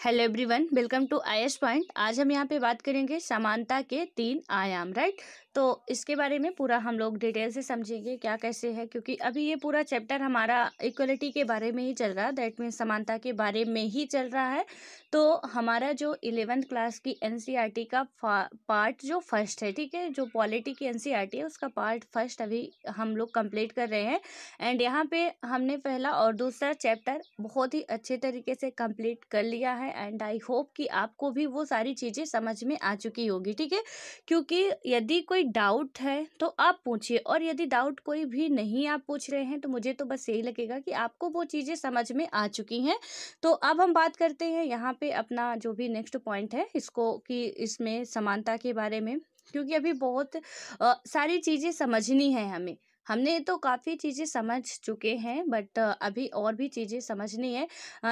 Hello everyone, welcome to IAS point. आज हम यहाँ पे बात करेंगे समानता के 3 आयाम, राइट। तो इसके बारे में पूरा हम लोग डिटेल से समझेंगे क्या कैसे है, क्योंकि अभी ये पूरा चैप्टर हमारा इक्वलिटी के बारे में ही चल रहा है, दैट मीन्स समानता के बारे में ही चल रहा है। तो हमारा जो 11th क्लास की एनसीईआरटी का पार्ट जो फर्स्ट है, ठीक है, जो पॉलिटी की एनसीईआरटी है उसका पार्ट फर्स्ट अभी हम लोग कंप्लीट कर रहे हैं। एंड यहाँ पे हमने पहला और दूसरा चैप्टर बहुत ही अच्छे तरीके से कंप्लीट कर लिया है। एंड आई होप कि आपको भी वो सारी चीज़ें समझ में आ चुकी होगी, ठीक है। क्योंकि यदि कोई डाउट है तो आप पूछिए, और यदि डाउट कोई भी नहीं आप पूछ रहे हैं तो मुझे तो बस यही लगेगा कि आपको वो चीज़ें समझ में आ चुकी हैं। तो अब हम बात करते हैं यहाँ पे अपना जो भी नेक्स्ट पॉइंट है इसको, कि इसमें समानता के बारे में, क्योंकि अभी बहुत सारी चीज़ें समझनी है हमें। हमने तो काफ़ी चीज़ें समझ चुके हैं, बट अभी और भी चीज़ें समझनी है।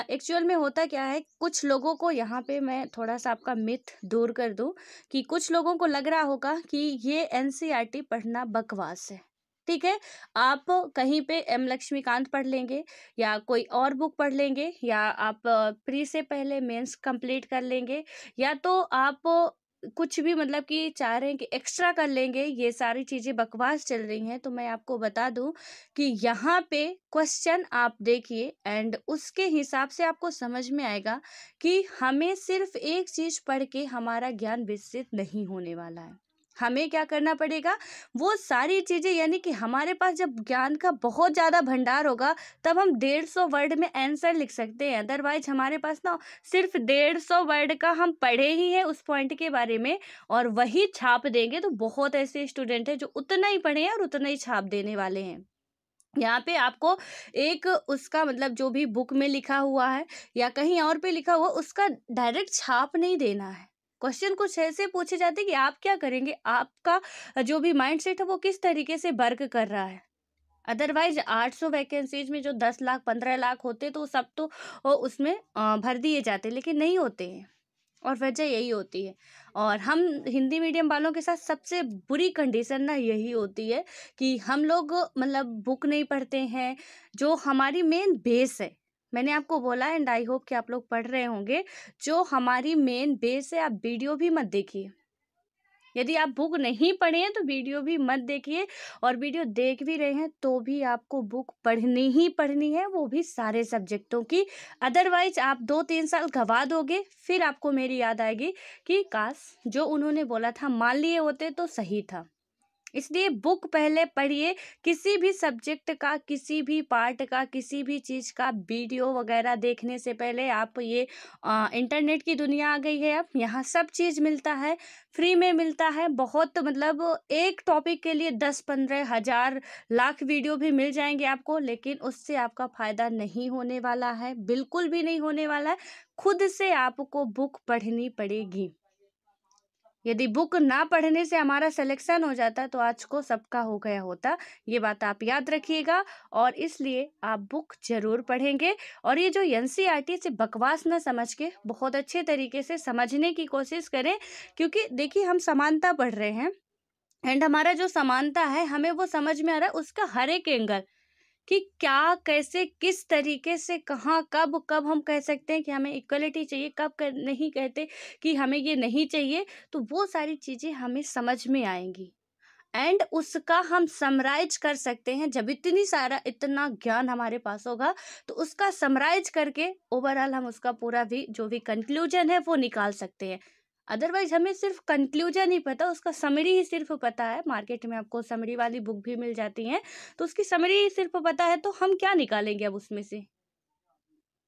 एक्चुअल में होता क्या है, कुछ लोगों को, यहाँ पे मैं थोड़ा सा आपका मिथ दूर कर दूं, कि कुछ लोगों को लग रहा होगा कि ये एनसीईआरटी पढ़ना बकवास है, ठीक है। आप कहीं पे एम लक्ष्मीकांत पढ़ लेंगे, या कोई और बुक पढ़ लेंगे, या आप प्री से पहले मेंस कंप्लीट कर लेंगे, या तो आप कुछ भी मतलब कि चाह रहे हैं कि एक्स्ट्रा कर लेंगे, ये सारी चीज़ें बकवास चल रही हैं। तो मैं आपको बता दूं कि यहाँ पे क्वेश्चन आप देखिए, एंड उसके हिसाब से आपको समझ में आएगा कि हमें सिर्फ एक चीज़ पढ़ के हमारा ज्ञान विकसित नहीं होने वाला है। हमें क्या करना पड़ेगा, वो सारी चीज़ें, यानी कि हमारे पास जब ज्ञान का बहुत ज़्यादा भंडार होगा तब हम 150 वर्ड में आंसर लिख सकते हैं। अदरवाइज हमारे पास ना सिर्फ 150 वर्ड का हम पढ़े ही है उस पॉइंट के बारे में और वही छाप देंगे, तो बहुत ऐसे स्टूडेंट हैं जो उतना ही पढ़े हैं और उतना ही छाप देने वाले हैं। यहाँ पे आपको एक उसका मतलब जो भी बुक में लिखा हुआ है या कहीं और पे लिखा हुआ, उसका डायरेक्ट छाप नहीं देना है। क्वेश्चन कुछ ऐसे पूछे जाते हैं कि आप क्या करेंगे, आपका जो भी माइंड सेट है वो किस तरीके से वर्क कर रहा है। अदरवाइज 800 वैकेंसीज में जो 10 लाख 15 लाख होते तो सब तो उसमें भर दिए जाते, लेकिन नहीं होते हैं, और वजह यही होती है। और हम हिंदी मीडियम वालों के साथ सबसे बुरी कंडीशन ना यही होती है कि हम लोग मतलब बुक नहीं पढ़ते हैं, जो हमारी मेन बेस है। मैंने आपको बोला, एंड आई होप कि आप लोग पढ़ रहे होंगे, जो हमारी मेन बेस है। आप वीडियो भी मत देखिए, यदि आप बुक नहीं पढ़े हैं तो वीडियो भी मत देखिए, और वीडियो देख भी रहे हैं तो भी आपको बुक पढ़नी ही पढ़नी है, वो भी सारे सब्जेक्टों की। अदरवाइज आप 2-3 साल गवा दोगे, फिर आपको मेरी याद आएगी कि काश जो उन्होंने बोला था मान लिए होते तो सही था। इसलिए बुक पहले पढ़िए। किसी भी सब्जेक्ट का, किसी भी पार्ट का, किसी भी चीज़ का वीडियो वगैरह देखने से पहले आप ये इंटरनेट की दुनिया आ गई है, अब यहाँ सब चीज़ मिलता है, फ्री में मिलता है। बहुत मतलब एक टॉपिक के लिए 10-15 हज़ार लाख वीडियो भी मिल जाएंगे आपको, लेकिन उससे आपका फ़ायदा नहीं होने वाला है, बिल्कुल भी नहीं होने वाला है। खुद से आपको बुक पढ़नी पड़ेगी। यदि बुक ना पढ़ने से हमारा सिलेक्शन हो जाता तो आज को सबका हो गया होता, ये बात आप याद रखिएगा। और इसलिए आप बुक जरूर पढ़ेंगे, और ये जो एनसीईआरटी से बकवास ना समझ के बहुत अच्छे तरीके से समझने की कोशिश करें। क्योंकि देखिए, हम समानता पढ़ रहे हैं, एंड हमारा जो समानता है हमें वो समझ में आ रहा है, उसका हर एक एंगल, कि क्या कैसे किस तरीके से कहाँ कब कब हम कह सकते हैं कि हमें इक्वलिटी चाहिए, कब नहीं कहते कि हमें ये नहीं चाहिए। तो वो सारी चीज़ें हमें समझ में आएंगी, एंड उसका हम समराइज कर सकते हैं। जब इतना ज्ञान हमारे पास होगा तो उसका समराइज करके ओवरऑल हम उसका पूरा भी जो भी कंक्लूजन है वो निकाल सकते हैं। अदरवाइज हमें सिर्फ कंक्लूजन ही पता, उसका समरी ही सिर्फ पता है। मार्केट में आपको समरी वाली बुक भी मिल जाती हैं, तो उसकी समरी ही सिर्फ पता है, तो हम क्या निकालेंगे अब उसमें से।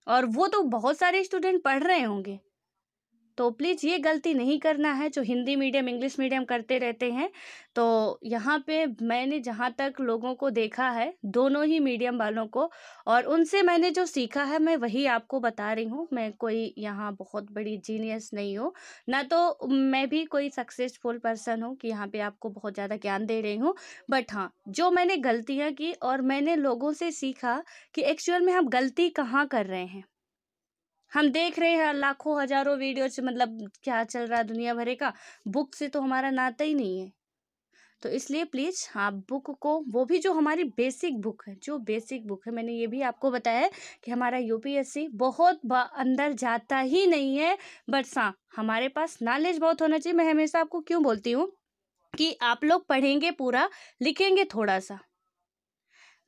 और वो तो बहुत सारे स्टूडेंट पढ़ रहे होंगे। तो प्लीज़ ये गलती नहीं करना है जो हिंदी मीडियम इंग्लिश मीडियम करते रहते हैं। तो यहाँ पे मैंने जहाँ तक लोगों को देखा है, दोनों ही मीडियम वालों को, और उनसे मैंने जो सीखा है मैं वही आपको बता रही हूँ। मैं कोई यहाँ बहुत बड़ी जीनियस नहीं हूँ, ना तो मैं भी कोई सक्सेसफुल पर्सन हूँ कि यहाँ पे आपको बहुत ज़्यादा ज्ञान दे रही हूँ। बट हाँ, जो मैंने गलतियाँ की और मैंने लोगों से सीखा कि एक्चुअल में हम गलती कहाँ कर रहे हैं। हम देख रहे हैं लाखों हजारों वीडियो से, मतलब क्या चल रहा है दुनिया भरे का, बुक से तो हमारा नाता ही नहीं है। तो इसलिए प्लीज़ आप बुक को, वो भी जो हमारी बेसिक बुक है, जो बेसिक बुक है, मैंने ये भी आपको बताया है कि हमारा यूपीएससी बहुत अंदर जाता ही नहीं है, बट हाँ हमारे पास नॉलेज बहुत होना चाहिए। मैं हमेशा आपको क्यों बोलती हूँ कि आप लोग पढ़ेंगे पूरा, लिखेंगे थोड़ा सा।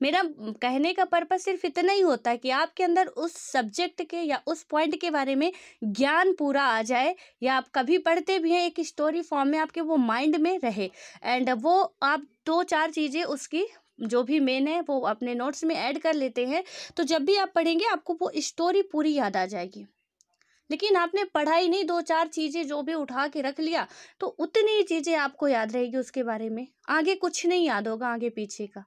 मेरा कहने का पर्पस सिर्फ इतना ही होता है कि आपके अंदर उस सब्जेक्ट के या उस पॉइंट के बारे में ज्ञान पूरा आ जाए, या आप कभी पढ़ते भी हैं एक स्टोरी फॉर्म में, आपके वो माइंड में रहे, एंड वो आप 2-4 चीज़ें उसकी जो भी मेन है वो अपने नोट्स में ऐड कर लेते हैं, तो जब भी आप पढ़ेंगे आपको वो स्टोरी पूरी याद आ जाएगी। लेकिन आपने पढ़ा ही नहीं, 2-4 चीज़ें जो भी उठा के रख लिया, तो उतनी ही चीज़ें आपको याद रहेगी उसके बारे में, आगे कुछ नहीं याद होगा आगे पीछे का।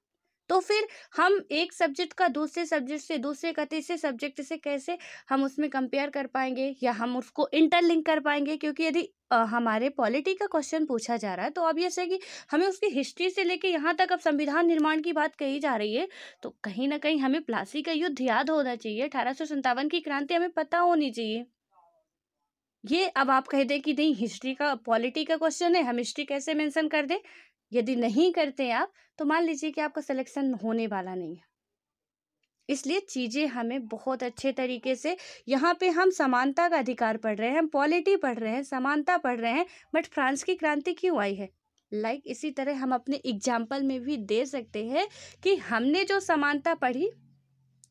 तो फिर हम एक सब्जेक्ट का दूसरे सब्जेक्ट से, दूसरे का तीसरे सब्जेक्ट से कैसे हम उसमें कंपेयर कर पाएंगे, या हम उसको इंटरलिंक कर पाएंगे? क्योंकि यदि हमारे पॉलिटी का क्वेश्चन पूछा जा रहा है, तो ऑब्वियस है कि हमें उसकी हिस्ट्री से लेके यहाँ तक अब संविधान निर्माण की बात कही जा रही है, तो कहीं ना कहीं हमें प्लासी का युद्ध याद होना चाहिए, 1857 की क्रांति हमें पता होनी चाहिए। ये अब आप कह दें कि नहीं हिस्ट्री का, पॉलिटी का क्वेश्चन है, हम हिस्ट्री कैसे मेंशन कर दें? यदि नहीं करते आप, तो मान लीजिए कि आपका सिलेक्शन होने वाला नहीं है। इसलिए चीज़ें हमें बहुत अच्छे तरीके से, यहाँ पे हम समानता का अधिकार पढ़ रहे हैं, हम पॉलिटी पढ़ रहे हैं, समानता पढ़ रहे हैं, बट फ्रांस की क्रांति क्यों आई है? इसी तरह हम अपने एग्जाम्पल में भी दे सकते हैं कि हमने जो समानता पढ़ी,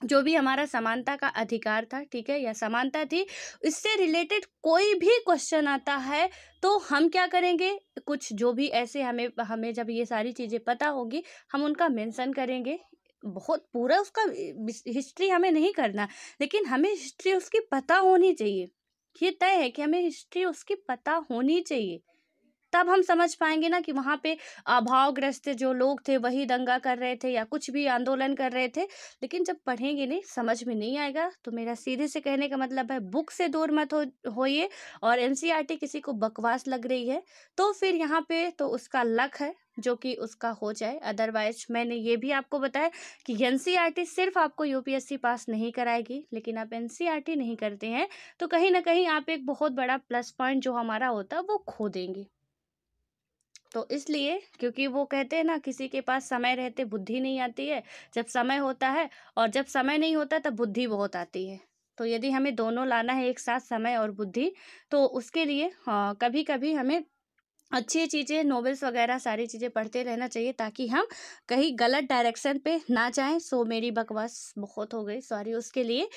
जो भी हमारा समानता का अधिकार था, ठीक है, या समानता थी, इससे रिलेटेड कोई भी क्वेश्चन आता है, तो हम क्या करेंगे, कुछ जो भी ऐसे हमें हमें जब ये सारी चीज़ें पता होगी, हम उनका मेंशन करेंगे। बहुत पूरा उसका हिस्ट्री हमें नहीं करना, लेकिन हमें हिस्ट्री उसकी पता होनी चाहिए। ये तय है कि हमें हिस्ट्री उसकी पता होनी चाहिए, तब हम समझ पाएंगे ना कि वहाँ पे अभावग्रस्त जो लोग थे वही दंगा कर रहे थे या कुछ भी आंदोलन कर रहे थे। लेकिन जब पढ़ेंगे नहीं, समझ में नहीं आएगा। तो मेरा सीधे से कहने का मतलब है, बुक से दूर मत होइए, और एनसीईआरटी किसी को बकवास लग रही है तो फिर यहाँ पे तो उसका लक है जो कि उसका हो जाए। अदरवाइज मैंने ये भी आपको बताया कि एनसीईआरटी सिर्फ आपको यूपीएससी पास नहीं कराएगी, लेकिन आप एनसीईआरटी नहीं करते हैं तो कहीं ना कहीं आप एक बहुत बड़ा प्लस पॉइंट जो हमारा होता है वो खो देंगे। तो इसलिए, क्योंकि वो कहते हैं ना, किसी के पास समय रहते बुद्धि नहीं आती है, जब समय होता है और जब समय नहीं होता तब बुद्धि बहुत आती है। तो यदि हमें दोनों लाना है एक साथ, समय और बुद्धि, तो उसके लिए कभी कभी हमें अच्छी चीज़ें, नॉवेल्स वगैरह सारी चीज़ें पढ़ते रहना चाहिए, ताकि हम कहीं गलत डायरेक्शन पे ना जाएं। सो मेरी बकवास बहुत हो गई, सॉरी उसके लिए।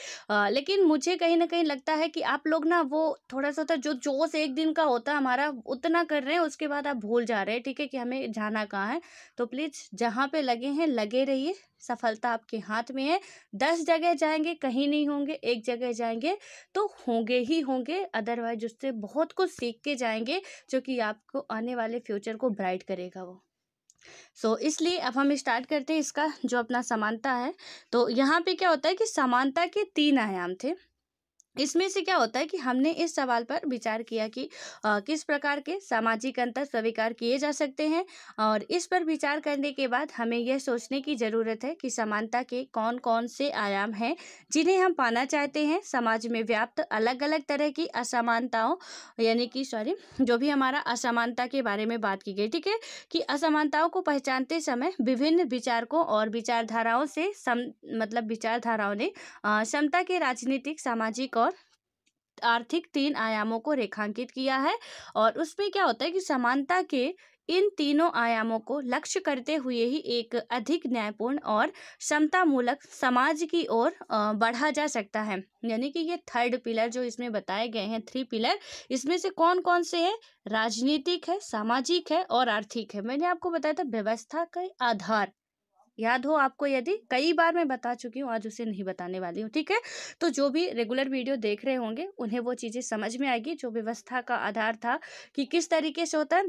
लेकिन मुझे कहीं ना कहीं लगता है कि आप लोग ना वो थोड़ा सा होता है, जो जोश एक दिन का होता है हमारा, उतना कर रहे हैं, उसके बाद आप भूल जा रहे हैं, ठीक है, कि हमें जाना कहाँ है। तो प्लीज़ जहाँ पे लगे हैं लगे रहिए, सफलता आपके हाथ में है। 10 जगह जाएंगे कहीं नहीं होंगे, एक जगह जाएंगे तो होंगे ही होंगे। अदरवाइज उससे बहुत कुछ सीख के जाएंगे, जो कि आपको आने वाले फ्यूचर को ब्राइट करेगा वो। इसलिए अब हम स्टार्ट करते हैं इसका जो अपना समानता है। तो यहाँ पे क्या होता है कि समानता के 3 आयाम थे। इसमें से क्या होता है कि हमने इस सवाल पर विचार किया कि किस प्रकार के सामाजिक अंतर स्वीकार किए जा सकते हैं, और इस पर विचार करने के बाद हमें यह सोचने की ज़रूरत है कि समानता के कौन कौन से आयाम हैं जिन्हें हम पाना चाहते हैं। समाज में व्याप्त अलग अलग तरह की असमानताओं, यानी कि जो भी हमारा असमानता के बारे में बात की गई, ठीक है, कि असमानताओं को पहचानते समय विभिन्न विचारकों और विचारधाराओं से विचारधाराओं ने समता के राजनीतिक, सामाजिक और आर्थिक 3 आयामों को रेखांकित किया है। और उसमें क्या होता है कि समानता के इन तीनों आयामों को लक्ष्य करते हुए ही एक अधिक न्यायपूर्ण और समतामूलक समाज की ओर बढ़ा जा सकता है। यानी कि ये 3rd पिलर जो इसमें बताए गए हैं, 3 पिलर, इसमें से कौन कौन से हैं? राजनीतिक है, सामाजिक है और आर्थिक है। मैंने आपको बताया था व्यवस्था का आधार, याद हो आपको? यदि कई बार मैं बता चुकी हूँ, आज उसे नहीं बताने वाली हूँ, ठीक है। तो जो भी रेगुलर वीडियो देख रहे होंगे उन्हें वो चीज़ें समझ में आएगी, जो व्यवस्था का आधार था कि किस तरीके से होता है,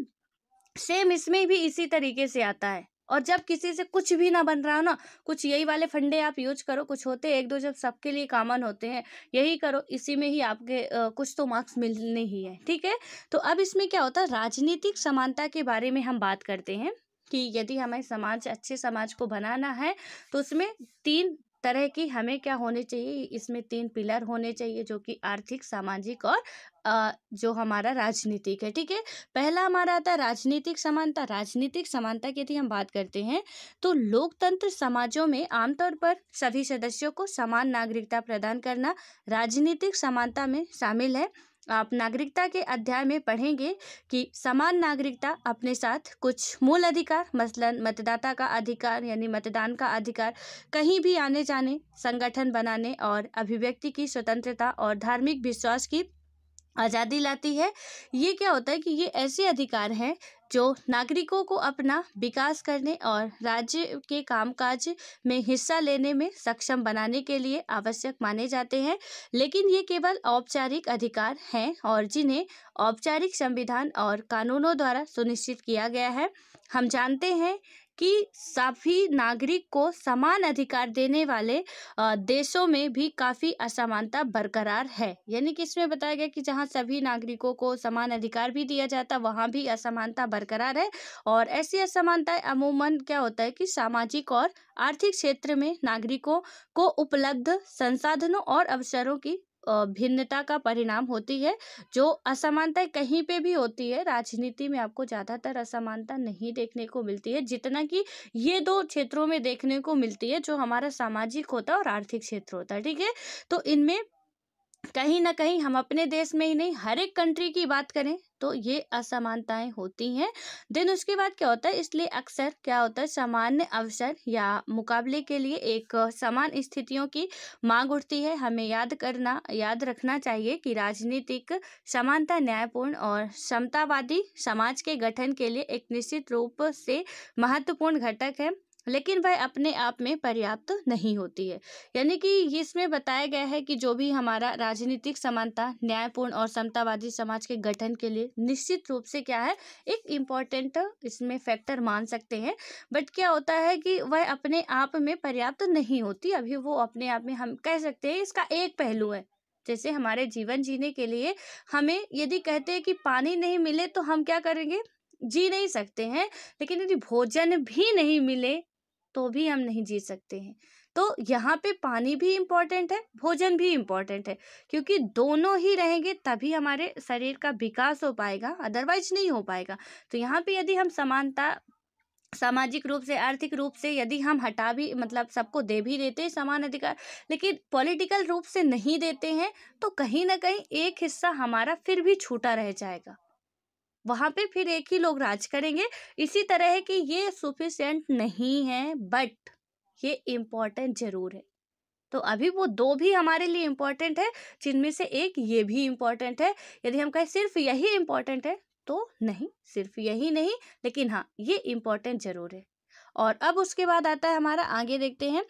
सेम इसमें भी इसी तरीके से आता है। और जब किसी से कुछ भी ना बन रहा हो ना, कुछ यही वाले फंडे आप यूज करो, कुछ होते हैं एक दो जब सबके लिए कॉमन होते हैं, यही करो, इसी में ही आपके कुछ तो मार्क्स मिलने ही है, ठीक है। तो अब इसमें क्या होता है, राजनीतिक समानता के बारे में हम बात करते हैं कि यदि हमें अच्छे समाज को बनाना है तो उसमें 3 तरह की हमें क्या होने चाहिए, इसमें 3 पिलर होने चाहिए, जो कि आर्थिक, सामाजिक और जो हमारा राजनीतिक है, ठीक है। पहला हमारा आता है राजनीतिक समानता। राजनीतिक समानता की यदि हम बात करते हैं तो लोकतंत्र समाजों में आमतौर पर सभी सदस्यों को समान नागरिकता प्रदान करना राजनीतिक समानता में शामिल है। आप नागरिकता के अध्याय में पढ़ेंगे कि समान नागरिकता अपने साथ कुछ मूल अधिकार, मसलन मतदाता का अधिकार यानी मतदान का अधिकार, कहीं भी आने जाने, संगठन बनाने और अभिव्यक्ति की स्वतंत्रता और धार्मिक विश्वास की आज़ादी लाती है। ये क्या होता है कि ये ऐसे अधिकार हैं जो नागरिकों को अपना विकास करने और राज्य के कामकाज में हिस्सा लेने में सक्षम बनाने के लिए आवश्यक माने जाते हैं। लेकिन ये केवल औपचारिक अधिकार हैं और जिन्हें औपचारिक संविधान और कानूनों द्वारा सुनिश्चित किया गया है। हम जानते हैं कि सभी नागरिक को समान अधिकार देने वाले देशों में भी काफ़ी असमानता बरकरार है। यानी कि इसमें बताया गया कि जहाँ सभी नागरिकों को समान अधिकार भी दिया जाता, वहाँ भी असमानता बरकरार है। और ऐसी असमानताएं अमूमन क्या होता है कि सामाजिक और आर्थिक क्षेत्र में नागरिकों को उपलब्ध संसाधनों और अवसरों की भिन्नता का परिणाम होती है। जो असमानताएं कहीं पे भी होती है, राजनीति में आपको ज़्यादातर असमानता नहीं देखने को मिलती है जितना कि ये 2 क्षेत्रों में देखने को मिलती है, जो हमारा सामाजिक होता है और आर्थिक क्षेत्र होता है, ठीक है। तो इनमें कहीं ना कहीं हम अपने देश में ही नहीं, हर एक कंट्री की बात करें तो ये असमानताएं होती हैं। देन उसके बाद क्या होता है, इसलिए अक्सर क्या होता है, सामान्य अवसर या मुकाबले के लिए एक समान स्थितियों की मांग उठती है। हमें याद रखना चाहिए कि राजनीतिक समानता न्यायपूर्ण और समतावादी समाज के गठन के लिए एक निश्चित रूप से महत्वपूर्ण घटक है, लेकिन वह अपने आप में पर्याप्त नहीं होती है। यानी कि इसमें बताया गया है कि जो भी हमारा राजनीतिक समानता न्यायपूर्ण और समतावादी समाज के गठन के लिए निश्चित रूप से क्या है, एक इम्पॉर्टेंट इसमें फैक्टर मान सकते हैं। बट क्या होता है कि वह अपने आप में पर्याप्त नहीं होती। अभी वो अपने आप में हम कह सकते हैं इसका एक पहलू है। जैसे हमारे जीवन जीने के लिए हमें यदि कहते हैं कि पानी नहीं मिले तो हम क्या करेंगे, जी नहीं सकते हैं। लेकिन यदि भोजन भी नहीं मिले तो भी हम नहीं जी सकते हैं। तो यहाँ पे पानी भी इम्पोर्टेंट है, भोजन भी इम्पोर्टेंट है, क्योंकि दोनों ही रहेंगे तभी हमारे शरीर का विकास हो पाएगा, अदरवाइज नहीं हो पाएगा। तो यहाँ पे यदि हम समानता सामाजिक रूप से, आर्थिक रूप से यदि हम हटा भी, मतलब सबको दे भी देते हैं समान अधिकार, लेकिन पॉलिटिकल रूप से नहीं देते हैं, तो कहीं ना कहीं एक हिस्सा हमारा फिर भी छूटा रह जाएगा। वहां पे फिर एक ही लोग राज करेंगे। इसी तरह है कि ये सफिशिएंट नहीं है, बट ये इम्पोर्टेंट जरूर है। तो अभी वो 2 भी हमारे लिए इम्पोर्टेंट है, जिनमें से एक ये भी इम्पोर्टेंट है। यदि हम कहें सिर्फ यही इम्पोर्टेंट है तो नहीं, सिर्फ यही नहीं, लेकिन हाँ ये इम्पोर्टेंट जरूर है। और अब उसके बाद आता है हमारा, आगे देखते हैं,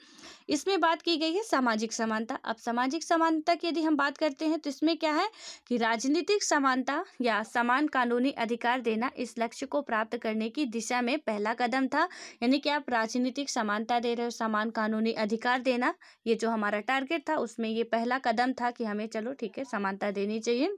इसमें बात की गई है सामाजिक समानता। अब सामाजिक समानता की यदि हम बात करते हैं तो इसमें क्या है कि राजनीतिक समानता या समान कानूनी अधिकार देना इस लक्ष्य को प्राप्त करने की दिशा में पहला कदम था। यानी कि आप राजनीतिक समानता दे रहे हो, समान कानूनी अधिकार देना, ये जो हमारा टारगेट था उसमें ये पहला कदम था कि हमें चलो ठीक है समानता देनी चाहिए।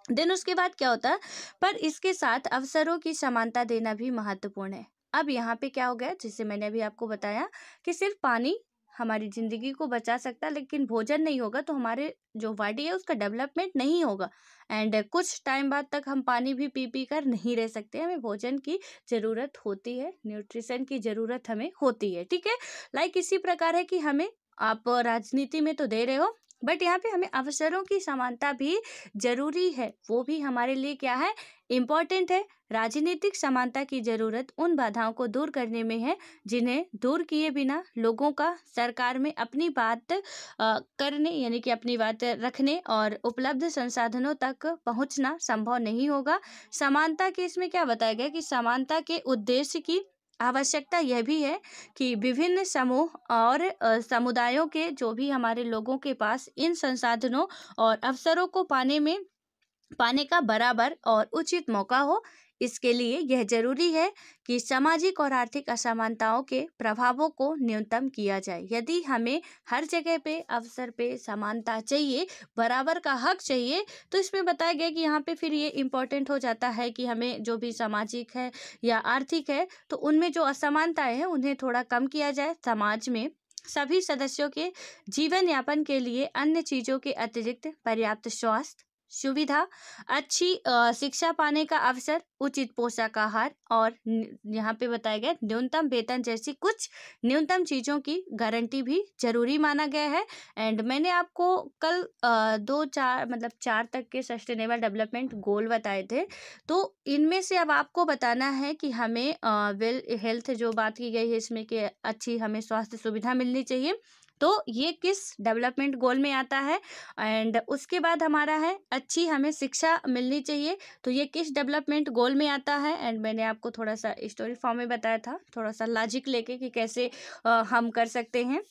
देन उसके बाद क्या होता है, पर इसके साथ अवसरों की समानता देना भी महत्वपूर्ण है। अब यहाँ पे क्या हो गया, जिससे मैंने अभी आपको बताया कि सिर्फ पानी हमारी जिंदगी को बचा सकता है, लेकिन भोजन नहीं होगा तो हमारे जो बॉडी है उसका डेवलपमेंट नहीं होगा। एंड कुछ टाइम बाद तक हम पानी भी पी कर नहीं रह सकते, हमें भोजन की ज़रूरत होती है, न्यूट्रिशन की ज़रूरत हमें होती है, ठीक है। लाइक इसी प्रकार है कि हमें, आप राजनीति में तो दे रहे हो, बट यहाँ पे हमें अवसरों की समानता भी जरूरी है, वो भी हमारे लिए क्या है, इम्पोर्टेंट है। राजनीतिक समानता की जरूरत उन बाधाओं को दूर करने में है जिन्हें दूर किए बिना लोगों का सरकार में अपनी बात करने, यानी कि अपनी बात रखने और उपलब्ध संसाधनों तक पहुंचना संभव नहीं होगा। समानता के इसमें क्या बताया गया कि समानता के उद्देश्य की आवश्यकता यह भी है कि विभिन्न समूह और समुदायों के जो भी हमारे लोगों के पास इन संसाधनों और अवसरों को पाने का बराबर और उचित मौका हो। इसके लिए यह जरूरी है कि सामाजिक और आर्थिक असमानताओं के प्रभावों को न्यूनतम किया जाए। यदि हमें हर जगह पे अवसर पे समानता चाहिए, बराबर का हक चाहिए, तो इसमें बताया गया कि यहाँ पे फिर ये इम्पोर्टेंट हो जाता है कि हमें जो भी सामाजिक है या आर्थिक है तो उनमें जो असमानताएं हैं उन्हें थोड़ा कम किया जाए समाज में। सभी सदस्यों के जीवन यापन के लिए अन्य चीजों के अतिरिक्त पर्याप्त स्वास्थ्य सुविधा, अच्छी शिक्षा पाने का अवसर, उचित पोषक आहार और यहाँ पे बताया गया न्यूनतम वेतन जैसी कुछ न्यूनतम चीजों की गारंटी भी जरूरी माना गया है। एंड मैंने आपको कल 2 4 मतलब 4 तक के सस्टेनेबल डेवलपमेंट गोल बताए थे। तो इनमें से अब आपको बताना है कि हमें वेल हेल्थ जो बात की गई है इसमें कि अच्छी हमें स्वास्थ्य सुविधा मिलनी चाहिए, तो ये किस डेवलपमेंट गोल में आता है। एंड उसके बाद हमारा है अच्छी हमें शिक्षा मिलनी चाहिए, तो ये किस डेवलपमेंट गोल में आता है। एंड मैंने आपको थोड़ा सा स्टोरी फॉर्म में बताया था, थोड़ा सा लॉजिक लेके कि कैसे हम कर सकते हैं,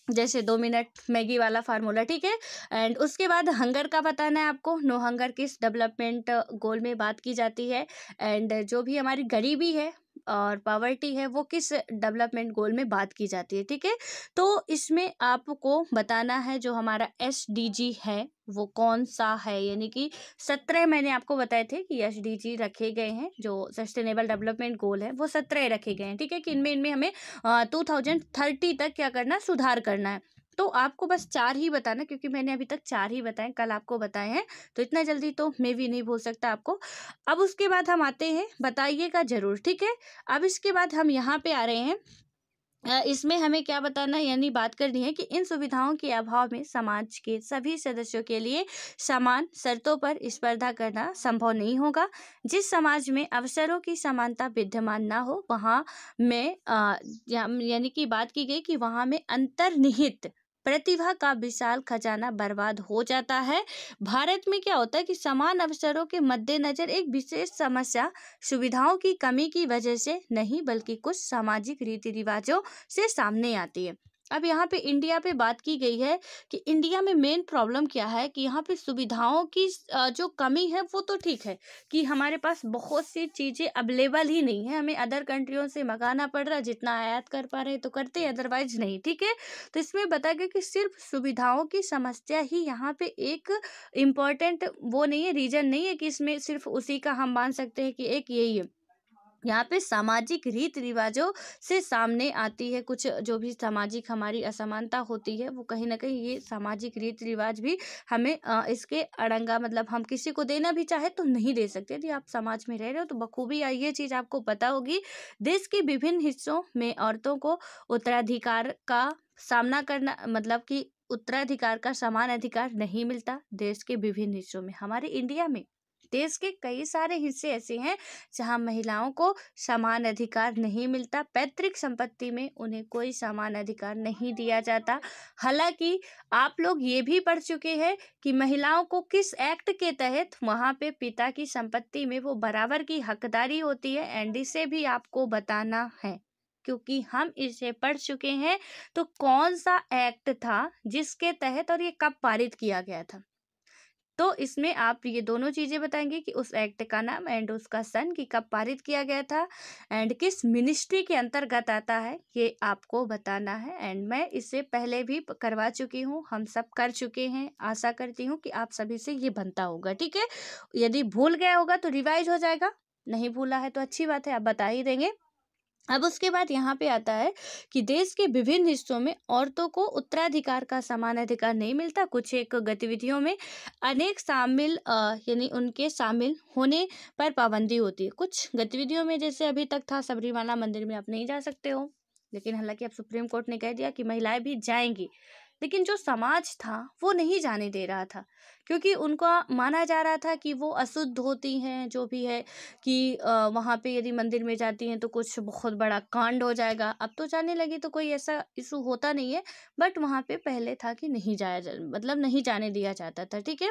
जैसे 2 मिनट मैगी वाला फार्मूला, ठीक है। एंड उसके बाद हंगर का बताना है आपको, नो हंगर किस डेवलपमेंट गोल में बात की जाती है। एंड जो भी हमारी गरीबी है और पॉवर्टी है वो किस डेवलपमेंट गोल में बात की जाती है, ठीक है। तो इसमें आपको बताना है जो हमारा SDG है वो कौन सा है, यानी कि 17 मैंने आपको बताए थे कि SDG रखे गए हैं, जो सस्टेनेबल डेवलपमेंट गोल है वो 17 रखे गए हैं, ठीक है। कि इनमें हमें 2030 तक क्या करना है, सुधार करना है। तो आपको बस 4 ही बताना, क्योंकि मैंने अभी तक 4 ही बताए, कल आपको बताए हैं, तो इतना जल्दी तो मैं भी नहीं बोल सकता आपको। अब उसके बाद हम आते हैं, बताइएगा जरूर, ठीक है। अब इसके बाद हम यहाँ पे आ रहे हैं, इसमें हमें क्या बताना है, यानी बात करनी है कि इन सुविधाओं के अभाव में समाज के सभी सदस्यों के लिए समान शर्तों पर स्पर्धा करना संभव नहीं होगा। जिस समाज में अवसरों की समानता विद्यमान ना हो वहाँ में यानी कि बात की गई कि वहाँ में अंतर्निहित प्रतिभा का विशाल खजाना बर्बाद हो जाता है। भारत में क्या होता है कि समान अवसरों के मद्देनजर एक विशेष समस्या सुविधाओं की कमी की वजह से नहीं बल्कि कुछ सामाजिक रीति रिवाजों से सामने आती है। अब यहाँ पे इंडिया पे बात की गई है कि इंडिया में मेन प्रॉब्लम क्या है कि यहाँ पे सुविधाओं की जो कमी है वो तो ठीक है कि हमारे पास बहुत सी चीज़ें अवेलेबल ही नहीं है, हमें अदर कंट्रियों से मंगाना पड़ रहा है, जितना आयात कर पा रहे हैं तो करते हैं, अदरवाइज नहीं, ठीक है। तो इसमें बताया गया कि सिर्फ सुविधाओं की समस्या ही यहाँ पे एक इम्पॉर्टेंट वो नहीं है, रीजन नहीं है कि इसमें सिर्फ उसी का हम मान सकते हैं कि एक यही है। यहाँ पे सामाजिक रीति रिवाजों से सामने आती है, कुछ जो भी सामाजिक हमारी असमानता होती है वो कहीं ना कहीं ये सामाजिक रीति रिवाज भी हमें इसके अड़ंगा, मतलब हम किसी को देना भी चाहे तो नहीं दे सकते। यदि आप समाज में रह रहे हो तो बखूबी ये चीज़ आपको पता होगी। देश के विभिन्न हिस्सों में औरतों को उत्तराधिकार का सामना करना, मतलब कि उत्तराधिकार का समान अधिकार नहीं मिलता देश के विभिन्न हिस्सों में। हमारे इंडिया में देश के कई सारे हिस्से ऐसे हैं जहां महिलाओं को समान अधिकार नहीं मिलता, पैतृक संपत्ति में उन्हें कोई समान अधिकार नहीं दिया जाता। हालांकि आप लोग ये भी पढ़ चुके हैं कि महिलाओं को किस एक्ट के तहत वहां पे पिता की संपत्ति में वो बराबर की हकदारी होती है, एंड इसे भी आपको बताना है क्योंकि हम इसे पढ़ चुके हैं। तो कौन सा एक्ट था जिसके तहत और ये कब पारित किया गया था, तो इसमें आप ये दोनों चीज़ें बताएंगे कि उस एक्ट का नाम एंड उसका सन कि कब पारित किया गया था एंड किस मिनिस्ट्री के अंतर्गत आता है, ये आपको बताना है। एंड मैं इससे पहले भी करवा चुकी हूँ, हम सब कर चुके हैं, आशा करती हूँ कि आप सभी से ये बनता होगा, ठीक है। यदि भूल गया होगा तो रिवाइज हो जाएगा, नहीं भूला है तो अच्छी बात है, आप बता ही देंगे। अब उसके बाद यहाँ पे आता है कि देश के विभिन्न हिस्सों में औरतों को उत्तराधिकार का समान अधिकार नहीं मिलता। कुछ एक गतिविधियों में अनेक शामिल यानी उनके शामिल होने पर पाबंदी होती है। कुछ गतिविधियों में जैसे अभी तक था सबरीमाला मंदिर में आप नहीं जा सकते हो, लेकिन हालांकि अब सुप्रीम कोर्ट ने कह दिया कि महिलाएं भी जाएंगी, लेकिन जो समाज था वो नहीं जाने दे रहा था क्योंकि उनका माना जा रहा था कि वो अशुद्ध होती हैं, जो भी है कि वहाँ पे यदि मंदिर में जाती हैं तो कुछ बहुत बड़ा कांड हो जाएगा। अब तो जाने लगी तो कोई ऐसा इशू होता नहीं है, बट वहाँ पे पहले था कि नहीं मतलब नहीं जाने दिया जाता था, ठीक है।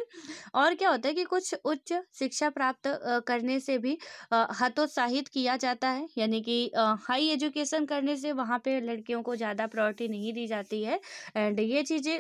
और क्या होता है कि कुछ उच्च शिक्षा प्राप्त करने से भी हतोत्साहित किया जाता है, यानी कि हाई एजुकेशन करने से वहाँ पे लड़कियों को ज़्यादा प्रायोरिटी नहीं दी जाती है। एंड ये चीज़ें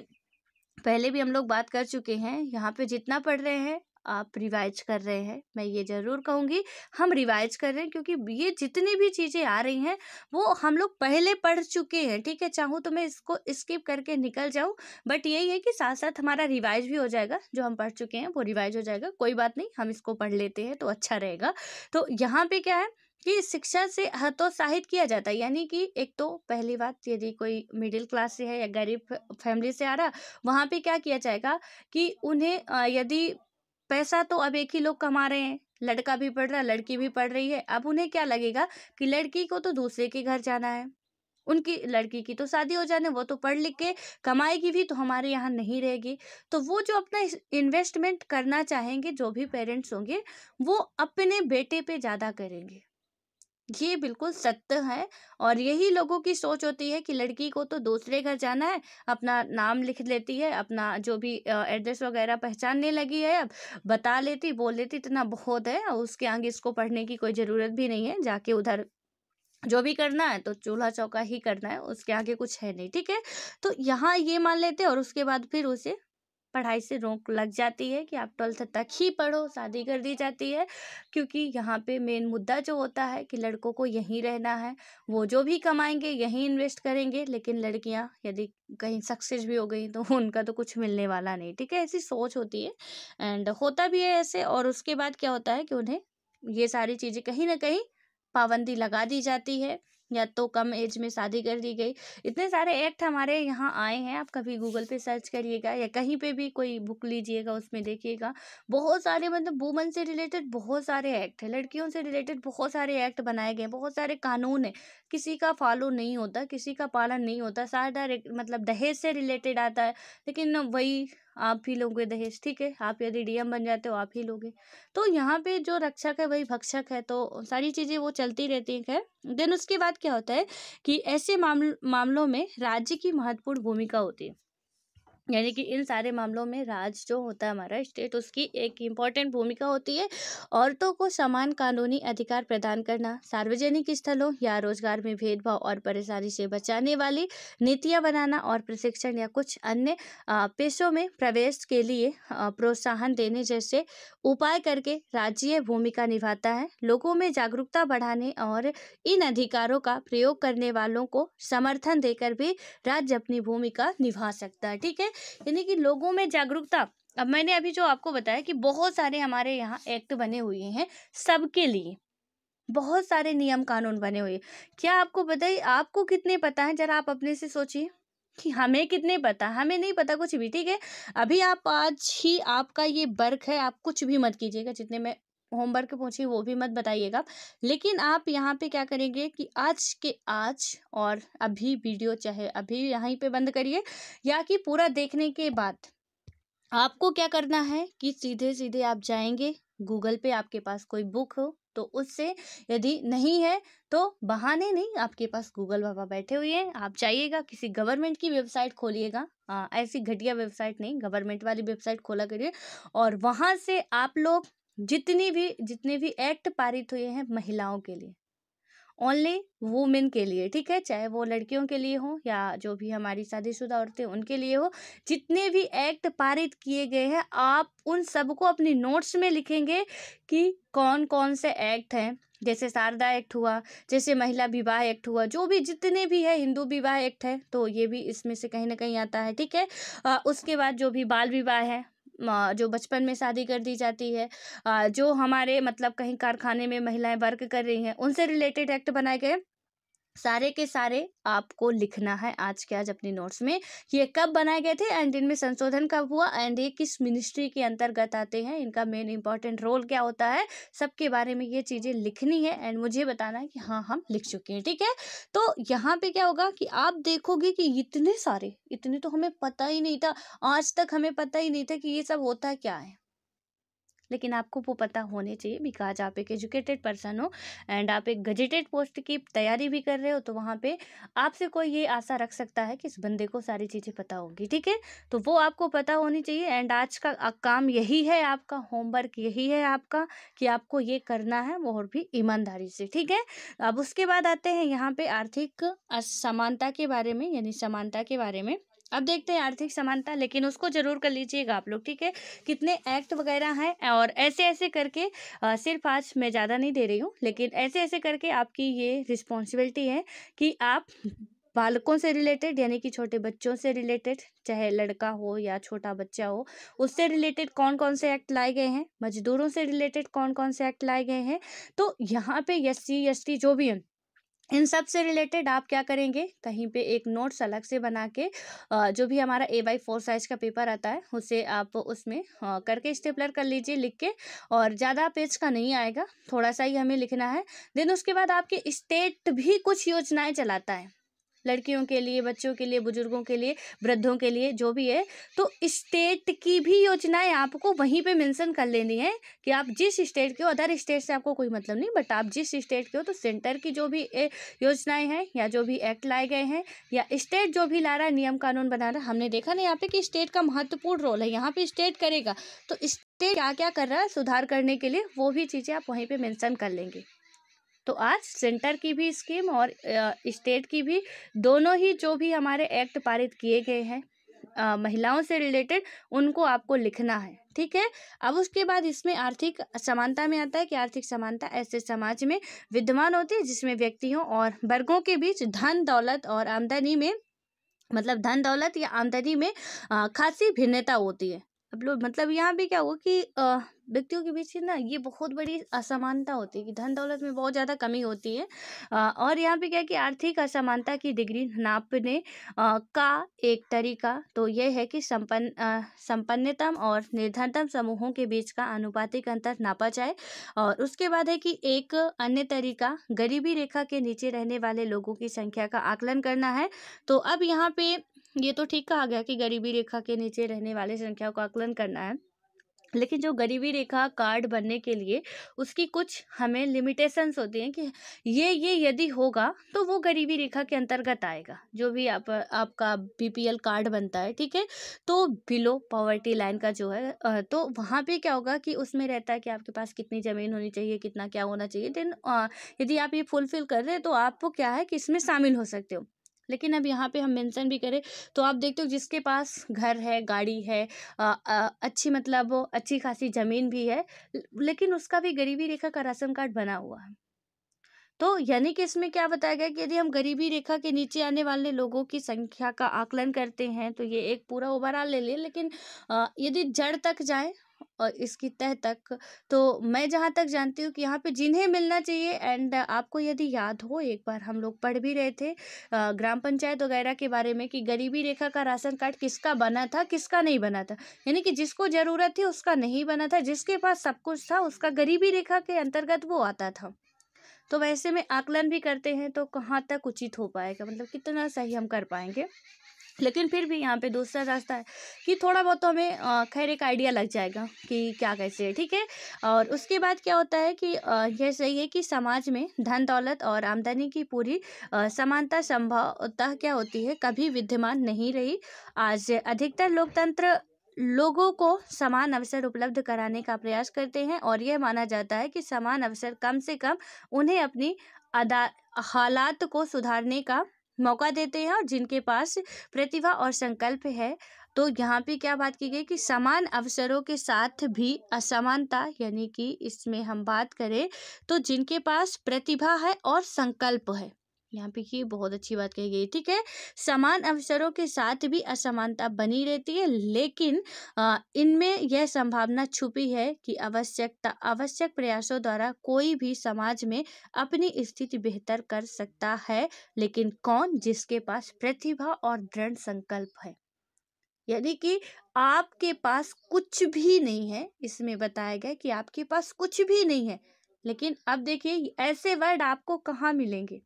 पहले भी हम लोग बात कर चुके हैं। यहाँ पे जितना पढ़ रहे हैं आप रिवाइज कर रहे हैं, मैं ये ज़रूर कहूँगी हम रिवाइज कर रहे हैं क्योंकि ये जितनी भी चीज़ें आ रही हैं वो हम लोग पहले पढ़ चुके हैं, ठीक है। चाहूँ तो मैं इसको स्किप करके निकल जाऊँ, बट यही है कि साथ साथ हमारा रिवाइज भी हो जाएगा, जो हम पढ़ चुके हैं वो रिवाइज हो जाएगा। कोई बात नहीं, हम इसको पढ़ लेते हैं तो अच्छा रहेगा। तो यहाँ पे क्या है कि शिक्षा से हतोत्साहित किया जाता है। यानी कि एक तो पहली बात, यदि कोई मिडिल क्लास से है या गरीब फैमिली से आ रहा, वहाँ पे क्या किया जाएगा कि उन्हें यदि पैसा तो अब एक ही लोग कमा रहे हैं, लड़का भी पढ़ रहा है, लड़की भी पढ़ रही है, अब उन्हें क्या लगेगा कि लड़की को तो दूसरे के घर जाना है, उनकी लड़की की तो शादी हो जाने, वो तो पढ़ लिख के कमाएगी भी, तो हमारे यहाँ नहीं रहेगी। तो वो जो अपना इन्वेस्टमेंट करना चाहेंगे, जो भी पेरेंट्स होंगे, वो अपने बेटे पे ज़्यादा करेंगे। ये बिल्कुल सत्य है। और यही लोगों की सोच होती है कि लड़की को तो दूसरे घर जाना है, अपना नाम लिख लेती है, अपना जो भी एड्रेस वगैरह पहचानने लगी है, अब बता लेती, बोल लेती, इतना बहुत है, और उसके आगे इसको पढ़ने की कोई ज़रूरत भी नहीं है, जाके उधर जो भी करना है तो चूल्हा चौका ही करना है, उसके आगे कुछ है नहीं, ठीक है। तो यहाँ ये मान लेते हैं, और उसके बाद फिर उसे पढ़ाई से रोक लग जाती है कि आप 12th तक ही पढ़ो, शादी कर दी जाती है। क्योंकि यहाँ पे मेन मुद्दा जो होता है कि लड़कों को यहीं रहना है, वो जो भी कमाएंगे यहीं इन्वेस्ट करेंगे, लेकिन लड़कियाँ यदि कहीं सक्सेस भी हो गई तो उनका तो कुछ मिलने वाला नहीं, ठीक है, ऐसी सोच होती है। एंड होता भी है ऐसे। और उसके बाद क्या होता है कि उन्हें ये सारी चीज़ें कहीं ना कहीं पाबंदी लगा दी जाती है, या तो कम एज में शादी कर दी गई। इतने सारे एक्ट हमारे यहाँ आए हैं, आप कभी गूगल पे सर्च करिएगा या कहीं पे भी कोई बुक लीजिएगा, उसमें देखिएगा बहुत सारे, मतलब वुमन से रिलेटेड बहुत सारे एक्ट है, लड़कियों से रिलेटेड बहुत सारे एक्ट बनाए गए हैं, बहुत सारे कानून है, किसी का फॉलो नहीं होता, किसी का पालन नहीं होता, सारा मतलब दहेज से रिलेटेड आता है, लेकिन वही आप ही लोगे दहेज, ठीक है, आप यदि डीएम बन जाते हो आप ही लोगे। तो यहाँ पे जो रक्षक है वही भक्षक है, तो सारी चीज़ें वो चलती रहती हैं। खैर, देन उसके बाद क्या होता है कि ऐसे मामलों में राज्य की महत्वपूर्ण भूमिका होती है। यानी कि इन सारे मामलों में राज्य जो होता है हमारा स्टेट, उसकी एक इम्पॉर्टेंट भूमिका होती है। औरतों को समान कानूनी अधिकार प्रदान करना, सार्वजनिक स्थलों या रोजगार में भेदभाव और परेशानी से बचाने वाली नीतियां बनाना, और प्रशिक्षण या कुछ अन्य पेशों में प्रवेश के लिए प्रोत्साहन देने जैसे उपाय करके राज्य भूमिका निभाता है। लोगों में जागरूकता बढ़ाने और इन अधिकारों का प्रयोग करने वालों को समर्थन देकर भी राज्य अपनी भूमिका निभा सकता है, ठीक है। यानी कि लोगों में जागरूकता, अब मैंने अभी जो आपको बताया कि बहुत सारे हमारे यहाँ एक्ट बने हुए हैं सबके लिए, बहुत सारे नियम कानून बने हुए हैं। क्या आपको पता है, आपको कितने पता है, जरा आप अपने से सोचिए कि हमें कितने पता, हमें नहीं पता कुछ भी, ठीक है। अभी आप आज ही आपका ये वर्क है, आप कुछ भी मत कीजिएगा, जितने मैं होमवर्क पूछी वो भी मत बताइएगा, लेकिन आप यहाँ पे क्या करेंगे कि आज के आज, और अभी वीडियो चाहे अभी यहीं पे बंद करिए, या कि पूरा देखने के बाद आपको क्या करना है कि सीधे सीधे आप जाएंगे गूगल पे, आपके पास कोई बुक हो तो उससे, यदि नहीं है तो बहाने नहीं, आपके पास गूगल बाबा बैठे हुए हैं, आप जाइएगा किसी गवर्नमेंट की वेबसाइट खोलिएगा, ऐसी घटिया वेबसाइट नहीं, गवर्नमेंट वाली वेबसाइट खोला करिए, और वहाँ से आप लोग जितने भी एक्ट पारित हुए हैं महिलाओं के लिए, ओनली वुमेन के लिए, ठीक है, चाहे वो लड़कियों के लिए हो या जो भी हमारी शादीशुदा औरतें उनके लिए हो, जितने भी एक्ट पारित किए गए हैं आप उन सबको अपनी नोट्स में लिखेंगे कि कौन कौन से एक्ट हैं। जैसे शारदा एक्ट हुआ, जैसे महिला विवाह एक्ट हुआ, जो भी जितने भी है, हिंदू विवाह एक्ट है तो ये भी इसमें से कहीं ना कहीं आता है, ठीक है। उसके बाद जो भी बाल विवाह है, जो बचपन में शादी कर दी जाती है, जो हमारे मतलब कहीं कारखाने में महिलाएं वर्क कर रही हैं, उनसे रिलेटेड एक्ट बनाए गए, सारे के सारे आपको लिखना है आज के आज अपनी नोट्स में, ये कब बनाए गए थे एंड इनमें संशोधन कब हुआ, एंड ये किस मिनिस्ट्री के अंतर्गत आते हैं, इनका मेन इंपॉर्टेंट रोल क्या होता है, सबके बारे में ये चीज़ें लिखनी है एंड मुझे बताना है कि हाँ हम लिख चुके हैं, ठीक है। तो यहाँ पे क्या होगा कि आप देखोगे कि इतने सारे, इतने तो हमें पता ही नहीं था, आज तक हमें पता ही नहीं था कि ये सब होता क्या है, लेकिन आपको वो पता होने चाहिए, बिकॉज आप एक एजुकेटेड पर्सन हो एंड आप एक गजेटेड पोस्ट की तैयारी भी कर रहे हो, तो वहाँ पे आपसे कोई ये आशा रख सकता है कि इस बंदे को सारी चीज़ें पता होंगी, ठीक है। तो वो आपको पता होनी चाहिए एंड आज का काम यही है, आपका होमवर्क यही है आपका, कि आपको ये करना है, वो और भी ईमानदारी से, ठीक है। अब उसके बाद आते हैं यहाँ पे आर्थिक असमानता के बारे में, यानी समानता के बारे में। अब देखते हैं आर्थिक समानता, लेकिन उसको जरूर कर लीजिएगा आप लोग, ठीक है। कितने एक्ट वगैरह हैं और ऐसे ऐसे करके, सिर्फ आज मैं ज़्यादा नहीं दे रही हूँ, लेकिन ऐसे ऐसे करके आपकी ये रिस्पॉन्सिबिलिटी है कि आप बालकों से रिलेटेड यानी कि छोटे बच्चों से रिलेटेड, चाहे लड़का हो या छोटा बच्चा हो, उससे रिलेटेड कौन कौन से एक्ट लाए गए हैं, मजदूरों से रिलेटेड कौन कौन से एक्ट लाए गए हैं। तो यहाँ पे एससी एसटी जो भी है, इन सब से रिलेटेड आप क्या करेंगे, कहीं पे एक नोट्स अलग से बना के जो भी हमारा A/4 साइज का पेपर आता है उसे आप उसमें करके स्टेपलर कर लीजिए लिख के, और ज़्यादा पेज का नहीं आएगा, थोड़ा सा ही हमें लिखना है। देन उसके बाद आपके स्टेट भी कुछ योजनाएं चलाता है, लड़कियों के लिए, बच्चों के लिए, बुजुर्गों के लिए, वृद्धों के लिए, जो भी है। तो स्टेट की भी योजनाएं आपको वहीं पे मेंशन कर लेनी है कि आप जिस स्टेट के हो, अदर स्टेट से आपको कोई मतलब नहीं, बट आप जिस स्टेट के हो तो सेंटर की जो भी योजनाएं हैं या जो भी एक्ट लाए गए हैं या स्टेट जो भी ला रहा है, नियम कानून बना रहा है, हमने देखा ना यहाँ पे कि स्टेट का महत्वपूर्ण रोल है, यहाँ पे स्टेट करेगा तो स्टेट क्या क्या कर रहा है सुधार करने के लिए, वो भी चीज़ें आप वहीं पर मेंशन कर लेंगे। तो आज सेंटर की भी स्कीम और स्टेट की भी, दोनों ही जो भी हमारे एक्ट पारित किए गए हैं महिलाओं से रिलेटेड, उनको आपको लिखना है, ठीक है। अब उसके बाद इसमें आर्थिक समानता में आता है कि आर्थिक समानता ऐसे समाज में विद्यमान होती है जिसमें व्यक्तियों और वर्गों के बीच धन दौलत और आमदनी में, मतलब धन दौलत या आमदनी में खासी भिन्नता होती है। अब लोग मतलब यहाँ पे क्या हुआ कि व्यक्तियों के बीच ना ये बहुत बड़ी असमानता होती है कि धन दौलत में बहुत ज़्यादा कमी होती है। और यहाँ पे क्या है कि आर्थिक असमानता की डिग्री नापने का एक तरीका तो ये है कि संपन्नतम और निर्धनतम समूहों के बीच का अनुपातिक अंतर नापा जाए। और उसके बाद है कि एक अन्य तरीका गरीबी रेखा के नीचे रहने वाले लोगों की संख्या का आकलन करना है। तो अब यहाँ पे ये तो ठीक कहा गया कि गरीबी रेखा के नीचे रहने वाले संख्या का आकलन करना है, लेकिन जो गरीबी रेखा कार्ड बनने के लिए उसकी कुछ हमें लिमिटेशंस होती हैं कि ये यदि होगा तो वो गरीबी रेखा के अंतर्गत आएगा। जो भी आपका BPL कार्ड बनता है, ठीक है, तो बिलो पॉवर्टी लाइन का जो है तो वहाँ पे क्या होगा कि उसमें रहता है कि आपके पास कितनी ज़मीन होनी चाहिए, कितना क्या होना चाहिए। देन यदि आप ये फुलफिल कर रहे हैं तो आपको क्या है कि इसमें शामिल हो सकते हो। लेकिन अब यहाँ पे हम मेंशन भी करें तो आप देखते हो जिसके पास घर है, गाड़ी है, अच्छी मतलब वो अच्छी खासी ज़मीन भी है, लेकिन उसका भी गरीबी रेखा का राशन कार्ड बना हुआ है। तो यानी कि इसमें क्या बताया गया कि यदि हम गरीबी रेखा के नीचे आने वाले लोगों की संख्या का आकलन करते हैं तो ये एक पूरा ओवरऑल ले लें, लेकिन यदि जड़ तक जाए और इसकी तह तक, तो मैं जहाँ तक जानती हूँ कि यहाँ पे जिन्हें मिलना चाहिए, एंड आपको यदि याद हो एक बार हम लोग पढ़ भी रहे थे ग्राम पंचायत वगैरह के बारे में कि गरीबी रेखा का राशन कार्ड किसका बना था, किसका नहीं बना था। यानी कि जिसको ज़रूरत थी उसका नहीं बना था, जिसके पास सब कुछ था उसका गरीबी रेखा के अंतर्गत वो आता था। तो वैसे में आकलन भी करते हैं तो कहाँ तक उचित हो पाएगा, मतलब कितना सही हम कर पाएंगे। लेकिन फिर भी यहाँ पे दूसरा रास्ता है कि थोड़ा बहुत तो हमें खैर एक आइडिया लग जाएगा कि क्या कैसे है, ठीक है। और उसके बाद क्या होता है कि यह सही है कि समाज में धन दौलत और आमदनी की पूरी समानता संभवतः क्या होती है, कभी विद्यमान नहीं रही। आज अधिकतर लोकतंत्र लोगों को समान अवसर उपलब्ध कराने का प्रयास करते हैं और यह माना जाता है कि समान अवसर कम से कम उन्हें अपनी अदा हालात को सुधारने का मौका देते हैं, और जिनके पास प्रतिभा और संकल्प है। तो यहाँ पे क्या बात की गई कि समान अवसरों के साथ भी असमानता, यानी कि इसमें हम बात करें तो जिनके पास प्रतिभा है और संकल्प है, यहाँ पे ये बहुत अच्छी बात कही गई, ठीक है। समान अवसरों के साथ भी असमानता बनी रहती है, लेकिन इनमें यह संभावना छुपी है कि आवश्यक प्रयासों द्वारा कोई भी समाज में अपनी स्थिति बेहतर कर सकता है, लेकिन कौन, जिसके पास प्रतिभा और दृढ़ संकल्प है। यानी कि आपके पास कुछ भी नहीं है, इसमें बताया गया कि आपके पास कुछ भी नहीं है, लेकिन अब देखिए ऐसे वर्ड आपको कहाँ मिलेंगे।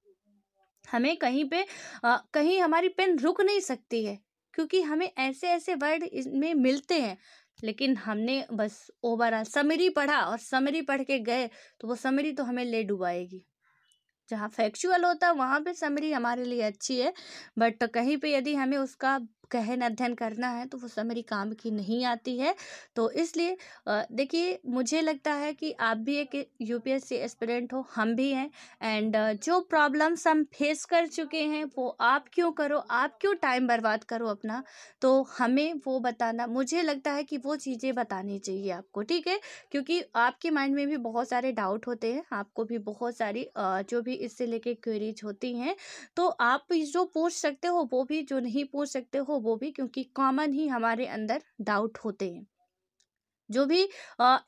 हमें कहीं पे कहीं हमारी पेन रुक नहीं सकती है, क्योंकि हमें ऐसे ऐसे वर्ड इसमें मिलते हैं। लेकिन हमने बस ओवरऑल समरी पढ़ा और समरी पढ़ के गए तो वो समरी तो हमें ले डुबाएगी। जहाँ फैक्चुअल होता है वहाँ पे समरी हमारे लिए अच्छी है, बट कहीं पे यदि हमें उसका गहन अध्ययन करना है तो वो सब मेरी काम की नहीं आती है। तो इसलिए देखिए, मुझे लगता है कि आप भी एक यूपीएससी एस्पिरेंट हो, हम भी हैं। एंड जो प्रॉब्लम्स हम फेस कर चुके हैं वो आप क्यों करो, आप क्यों टाइम बर्बाद करो अपना। तो हमें वो बताना, मुझे लगता है कि वो चीज़ें बतानी चाहिए आपको, ठीक है। क्योंकि आपके माइंड में भी बहुत सारे डाउट होते हैं, आपको भी बहुत सारी जो भी इससे लेके क्वेरीज होती हैं, तो आप जो पूछ सकते हो वो भी, जो नहीं पूछ सकते हो वो भी, क्योंकि कॉमन ही हमारे अंदर डाउट होते हैं। जो भी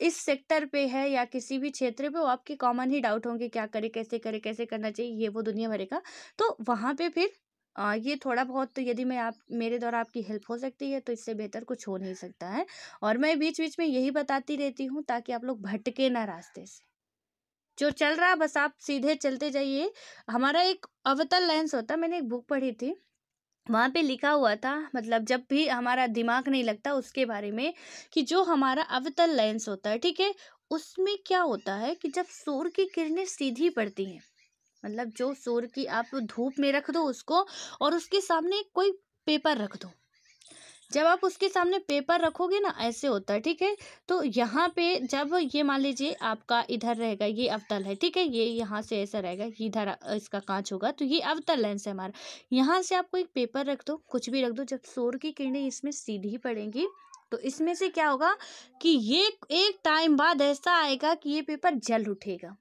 इस सेक्टर पे है या किसी भी क्षेत्र पे, वो आपके कॉमन ही डाउट होंगे, क्या करे, कैसे करना चाहिए, ये वो दुनिया भरे का। तो वहाँ पे फिर ये थोड़ा बहुत यदि मैं आप मेरे द्वारा आपकी हेल्प हो सकती है तो इससे बेहतर कुछ हो नहीं सकता है। और मैं बीच बीच में यही बताती रहती हूँ ताकि आप लोग भटके ना रास्ते से। जो चल रहा है बस आप सीधे चलते जाइए। हमारा एक अवतल लेंस होता है, मैंने एक बुक पढ़ी थी, वहाँ पे लिखा हुआ था, मतलब जब भी हमारा दिमाग नहीं लगता उसके बारे में, कि जो हमारा अवतल लेंस होता है, ठीक है, उसमें क्या होता है कि जब सूर्य की किरणें सीधी पड़ती हैं, मतलब जो सूर्य की आप धूप में रख दो उसको, और उसके सामने कोई पेपर रख दो, जब आप उसके सामने पेपर रखोगे ना, ऐसे होता है, ठीक है। तो यहाँ पे जब ये मान लीजिए आपका इधर रहेगा, ये अवतल है, ठीक है, ये यहाँ से ऐसा रहेगा, इधर इसका कांच होगा, तो ये अवतल लेंस है हमारा। यहाँ से आपको एक पेपर रख दो, कुछ भी रख दो, जब सूर्य की किरणें इसमें सीधी पड़ेंगी तो इसमें से क्या होगा कि ये एक टाइम बाद ऐसा आएगा कि ये पेपर जल उठेगा।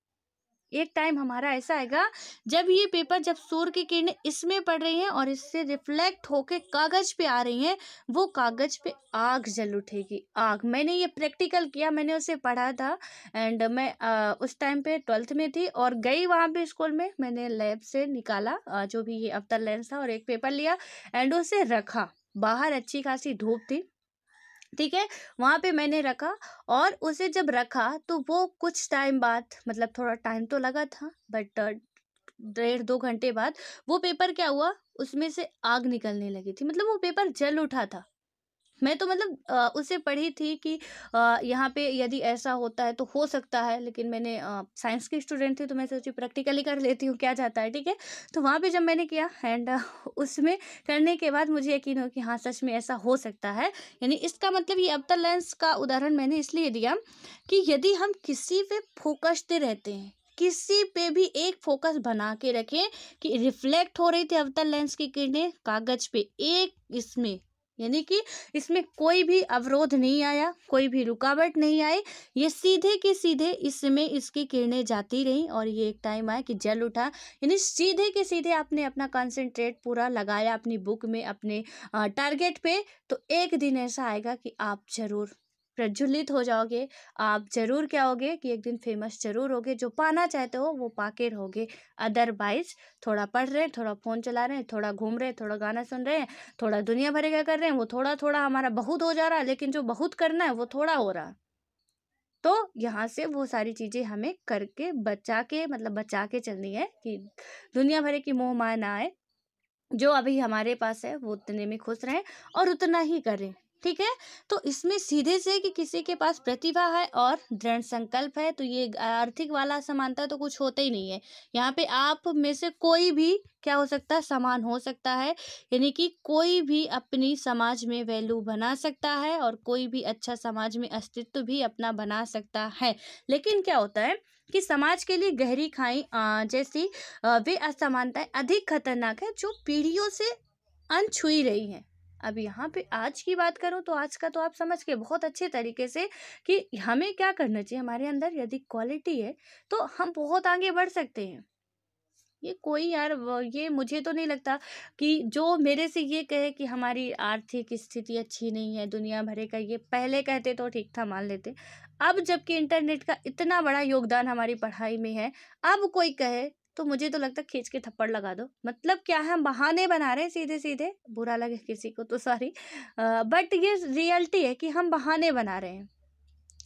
एक टाइम हमारा ऐसा आएगा जब ये पेपर, जब सूर्य की किरणें इसमें पड़ रही हैं और इससे रिफ्लेक्ट होके कागज पे आ रही हैं, वो कागज पे आग जल उठेगी। आग, मैंने ये प्रैक्टिकल किया, मैंने उसे पढ़ा था। एंड मैं उस टाइम पे 12th में थी और गई वहाँ पे स्कूल में, मैंने लैब से निकाला जो भी ये अवतल लेंस था, और एक पेपर लिया एंड उसे रखा। बाहर अच्छी खासी धूप थी, ठीक है, वहां पे मैंने रखा। और उसे जब रखा तो वो कुछ टाइम बाद, मतलब थोड़ा टाइम तो लगा था, बट 1.5-2 घंटे बाद वो पेपर क्या हुआ, उसमें से आग निकलने लगी थी, मतलब वो पेपर जल उठा था। मैं तो मतलब उसे पढ़ी थी कि यहाँ पे यदि ऐसा होता है तो हो सकता है, लेकिन मैंने साइंस की स्टूडेंट थी तो मैं सोची प्रैक्टिकली कर लेती हूँ, क्या जाता है, ठीक है। तो वहाँ पे जब मैंने किया एंड उसमें करने के बाद मुझे यकीन हो कि हाँ सच में ऐसा हो सकता है। यानी इसका मतलब, ये अवतल लेंस का उदाहरण मैंने इसलिए दिया कि यदि हम किसी पे फोकसते रहते हैं, किसी पे भी एक फोकस बना के रखें कि रिफ्लेक्ट हो रही थी अवतल लेंस की किरणें कागज पे, एक इसमें, यानी कि इसमें कोई भी अवरोध नहीं आया, कोई भी रुकावट नहीं आई, ये सीधे के सीधे इसमें इसकी किरणें जाती रहीं और ये एक टाइम आया कि जल उठा। यानी सीधे के सीधे आपने अपना कंसंट्रेट पूरा लगाया अपनी बुक में, अपने टारगेट पे, तो एक दिन ऐसा आएगा कि आप जरूर प्रज्वलित हो जाओगे। आप जरूर क्या होगे कि एक दिन फेमस जरूर होगे, जो पाना चाहते हो वो पाके रहोगे। अदरवाइज थोड़ा पढ़ रहे हैं, थोड़ा फोन चला रहे हैं, थोड़ा घूम रहे हैं, थोड़ा गाना सुन रहे हैं, थोड़ा दुनिया भर का कर रहे हैं, वो थोड़ा थोड़ा हमारा बहुत हो जा रहा है, लेकिन जो बहुत करना है वो थोड़ा हो रहा है। तो यहाँ से वो सारी चीजें हमें करके बचा के, मतलब बचा के चलनी है कि दुनिया भर की मोह माया ना आए। जो अभी हमारे पास है वो उतने में खुश रहें और उतना ही करें, ठीक है। तो इसमें सीधे से कि किसी के पास प्रतिभा है और दृढ़ संकल्प है, तो ये आर्थिक वाला समानता तो कुछ होता ही नहीं है। यहाँ पे आप में से कोई भी क्या हो सकता है, समान हो सकता है। यानी कि कोई भी अपनी समाज में वैल्यू बना सकता है और कोई भी अच्छा समाज में अस्तित्व भी अपना बना सकता है। लेकिन क्या होता है कि समाज के लिए गहरी खाई जैसी वे असमानताएं अधिक खतरनाक है जो पीढ़ियों से अनछुई रही हैं। अब यहाँ पे आज की बात करूं तो आज का तो आप समझ के बहुत अच्छे तरीके से कि हमें क्या करना चाहिए। हमारे अंदर यदि क्वालिटी है तो हम बहुत आगे बढ़ सकते हैं। ये कोई यार ये मुझे तो नहीं लगता कि जो मेरे से ये कहे कि हमारी आर्थिक स्थिति अच्छी नहीं है, दुनिया भरे का, ये पहले कहते तो ठीक था, मान लेते। अब जबकि इंटरनेट का इतना बड़ा योगदान हमारी पढ़ाई में है, अब कोई कहे तो मुझे तो लगता खींच के थप्पड़ लगा दो। मतलब क्या है, हम बहाने बना रहे हैं सीधे सीधे, बुरा लगे किसी को तो सॉरी, बट ये रियलिटी है कि हम बहाने बना रहे हैं।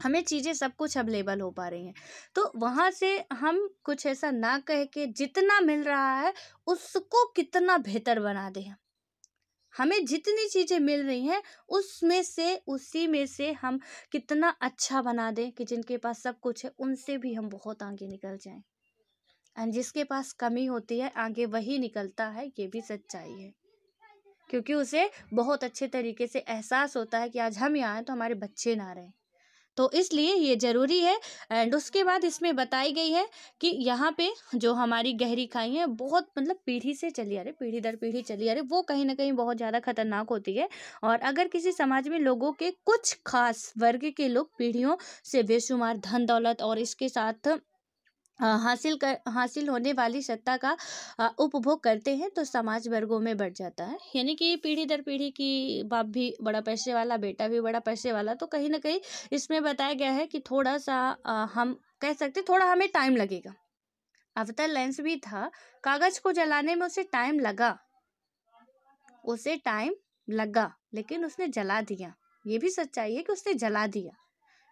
हमें चीज़ें सब कुछ अवेलेबल हो पा रही हैं, तो वहाँ से हम कुछ ऐसा ना कह के जितना मिल रहा है उसको कितना बेहतर बना दें। हमें जितनी चीज़ें मिल रही हैं उसमें से, उसी में से हम कितना अच्छा बना दें कि जिनके पास सब कुछ है उनसे भी हम बहुत आगे निकल जाएं। एंड जिसके पास कमी होती है आगे वही निकलता है, ये भी सच्चाई है। क्योंकि उसे बहुत अच्छे तरीके से एहसास होता है कि आज हम यहाँ हैं तो हमारे बच्चे ना रहें, तो इसलिए ये ज़रूरी है। एंड उसके बाद इसमें बताई गई है कि यहाँ पे जो हमारी गहरी खाई है बहुत मतलब पीढ़ी से चली आ रही, पीढ़ी दर पीढ़ी चली आ रही, वो कहीं ना कहीं बहुत ज़्यादा खतरनाक होती है। और अगर किसी समाज में लोगों के कुछ खास वर्ग के लोग पीढ़ियों से बेशुमार धन दौलत और इसके साथ हासिल होने वाली सत्ता का उपभोग करते हैं तो समाज वर्गों में बढ़ जाता है। यानी कि पीढ़ी दर पीढ़ी की बाप भी बड़ा पैसे वाला, बेटा भी बड़ा पैसे वाला, तो कहीं ना कहीं इसमें बताया गया है कि थोड़ा सा हम कह सकते थोड़ा हमें टाइम लगेगा। अवतार लेंस भी था, कागज को जलाने में उसे टाइम लगा लेकिन उसने जला दिया। ये भी सच्चाई है कि उसने जला दिया,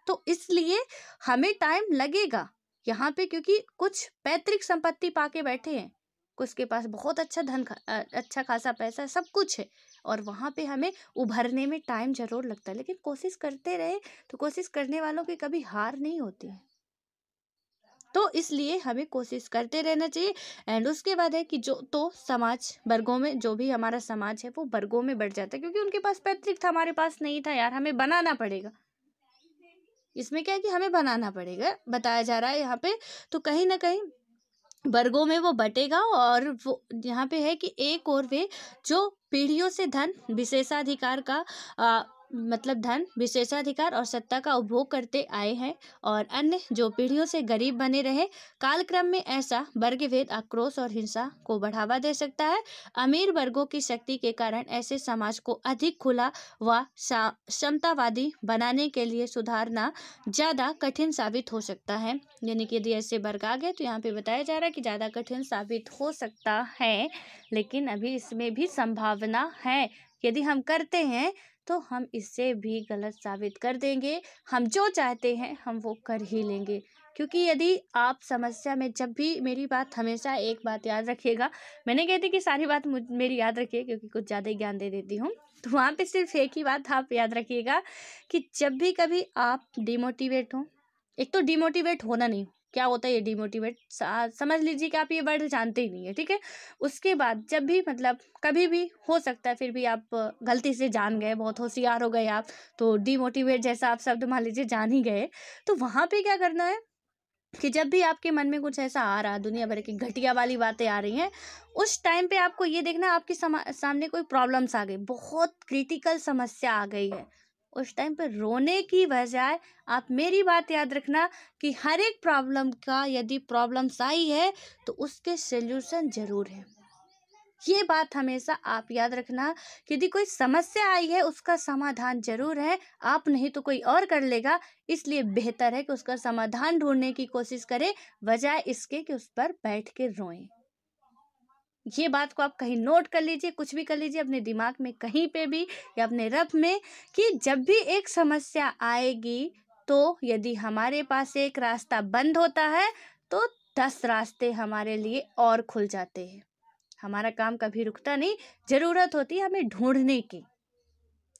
तो इसलिए हमें टाइम लगेगा यहाँ पे, क्योंकि कुछ पैतृक संपत्ति पाके बैठे हैं, कुछ के पास बहुत अच्छा अच्छा खासा पैसा, सब कुछ है, और वहाँ पे हमें उभरने में टाइम जरूर लगता है, लेकिन कोशिश करते रहे तो कोशिश करने वालों की कभी हार नहीं होती है। तो इसलिए हमें कोशिश करते रहना चाहिए। एंड उसके बाद है कि जो तो समाज वर्गों में, जो भी हमारा समाज है वो वर्गों में बढ़ जाता है, क्योंकि उनके पास पैतृक था, हमारे पास नहीं था यार, हमें बनाना पड़ेगा। इसमें क्या है कि हमें बनाना पड़ेगा, बताया जा रहा है यहाँ पे। तो कहीं ना कहीं वर्गों में वो बटेगा, और वो यहाँ पे है कि एक और वे जो पीढ़ियों से धन विशेषाधिकार का मतलब धन विशेषाधिकार और सत्ता का उपभोग करते आए हैं, और अन्य जो पीढ़ियों से गरीब बने रहे। कालक्रम में ऐसा वर्गभेद आक्रोश और हिंसा को बढ़ावा दे सकता है। अमीर वर्गों की शक्ति के कारण ऐसे समाज को अधिक खुला व समतावादी बनाने के लिए सुधारना ज़्यादा कठिन साबित हो सकता है। यानी कि यदि ऐसे वर्ग आ गए तो यहाँ पे बताया जा रहा है कि ज़्यादा कठिन साबित हो सकता है, लेकिन अभी इसमें भी संभावना है। यदि हम करते हैं तो हम इससे भी गलत साबित कर देंगे। हम जो चाहते हैं हम वो कर ही लेंगे, क्योंकि यदि आप समस्या में, जब भी मेरी बात, हमेशा एक बात याद रखिएगा, मैंने कहती कि सारी बात मेरी याद रखिए क्योंकि कुछ ज़्यादा ही ज्ञान दे देती हूँ, तो वहाँ पे सिर्फ एक ही बात आप याद रखिएगा कि जब भी कभी आप डिमोटिवेट हो, एक तो डिमोटिवेट होना नहीं, क्या होता है ये डिमोटिवेट, समझ लीजिए कि आप ये वर्ड जानते ही नहीं है, ठीक है। उसके बाद जब भी मतलब कभी भी हो सकता है, फिर भी आप गलती से जान गए, बहुत होशियार हो गए आप, तो डिमोटिवेट जैसा आप शब्द मान लीजिए जान ही गए, तो वहाँ पे क्या करना है कि जब भी आपके मन में कुछ ऐसा आ रहा, दुनिया भर की घटिया वाली बातें आ रही हैं, उस टाइम पे आपको ये देखना आपके सामने कोई प्रॉब्लम्स आ गई, बहुत क्रिटिकल समस्या आ गई है, उस टाइम पे रोने की बजाय आप मेरी बात याद रखना कि हर एक प्रॉब्लम का, यदि प्रॉब्लम्स आई है तो उसके सल्यूशन जरूर है। ये बात हमेशा आप याद रखना कि यदि कोई समस्या आई है उसका समाधान जरूर है, आप नहीं तो कोई और कर लेगा, इसलिए बेहतर है कि उसका समाधान ढूंढने की कोशिश करें, बजाय इसके कि उस पर बैठ के रोएं। ये बात को आप कहीं नोट कर लीजिए, कुछ भी कर लीजिए अपने दिमाग में कहीं पे भी या अपने रफ में, कि जब भी एक समस्या आएगी तो यदि हमारे पास एक रास्ता बंद होता है तो 10 रास्ते हमारे लिए और खुल जाते हैं। हमारा काम कभी रुकता नहीं, जरूरत होती है हमें ढूंढने की,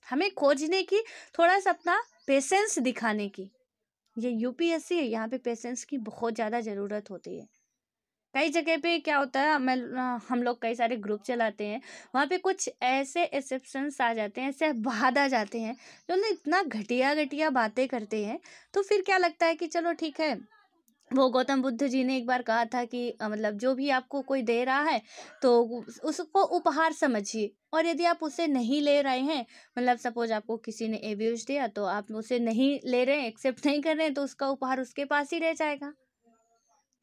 हमें खोजने की, थोड़ा सा अपना पेशेंस दिखाने की। ये यूपीएससी है, यहाँ पे पेशेंस की बहुत ज़्यादा ज़रूरत होती है। कई जगह पे क्या होता है, हम लोग कई सारे ग्रुप चलाते हैं, वहाँ पे कुछ ऐसे एक्सेप्शंस आ जाते हैं, ऐसे बाद आ जाते हैं जो ना इतना घटिया घटिया बातें करते हैं, तो फिर क्या लगता है कि चलो ठीक है। वो गौतम बुद्ध जी ने एक बार कहा था कि मतलब जो भी आपको कोई दे रहा है तो उसको उपहार समझिए, और यदि आप उसे नहीं ले रहे हैं, मतलब सपोज आपको किसी ने एब्यूज दिया तो आप उसे नहीं ले रहे हैं, एक्सेप्ट नहीं कर रहे हैं, तो उसका उपहार उसके पास ही रह जाएगा।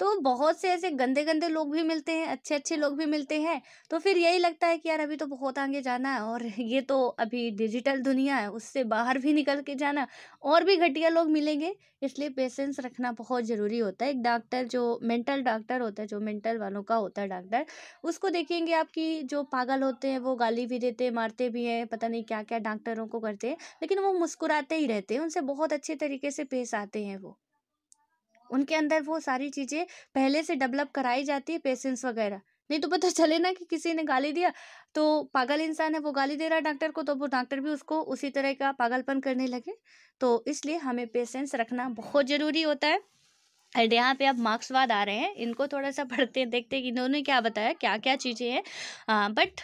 तो बहुत से ऐसे गंदे गंदे लोग भी मिलते हैं, अच्छे अच्छे लोग भी मिलते हैं, तो फिर यही लगता है कि यार अभी तो बहुत आगे जाना है, और ये तो अभी डिजिटल दुनिया है, उससे बाहर भी निकल के जाना, और भी घटिया लोग मिलेंगे। इसलिए पेशेंस रखना बहुत ज़रूरी होता है। एक डॉक्टर जो मेंटल डॉक्टर होता है, जो मेंटल वालों का होता है डॉक्टर, उसको देखेंगे आपकी जो पागल होते हैं वो गाली भी देते हैं, मारते भी हैं, पता नहीं क्या क्या डॉक्टरों को करते हैं, लेकिन वो मुस्कुराते ही रहते हैं, उनसे बहुत अच्छे तरीके से पेश आते हैं। वो उनके अंदर वो सारी चीज़ें पहले से डेवलप कराई जाती है, पेशेंस वगैरह। नहीं तो पता चले ना कि किसी ने गाली दिया, तो पागल इंसान है वो गाली दे रहा है डॉक्टर को, तो वो डॉक्टर भी उसको उसी तरह का पागलपन करने लगे। तो इसलिए हमें पेशेंस रखना बहुत ज़रूरी होता है। एंड यहाँ पे अब मार्क्सवाद आ रहे हैं, इनको थोड़ा सा पढ़ते हैं, देखते हैं कि इन्होंने क्या बताया, क्या क्या चीज़ें हैं। बट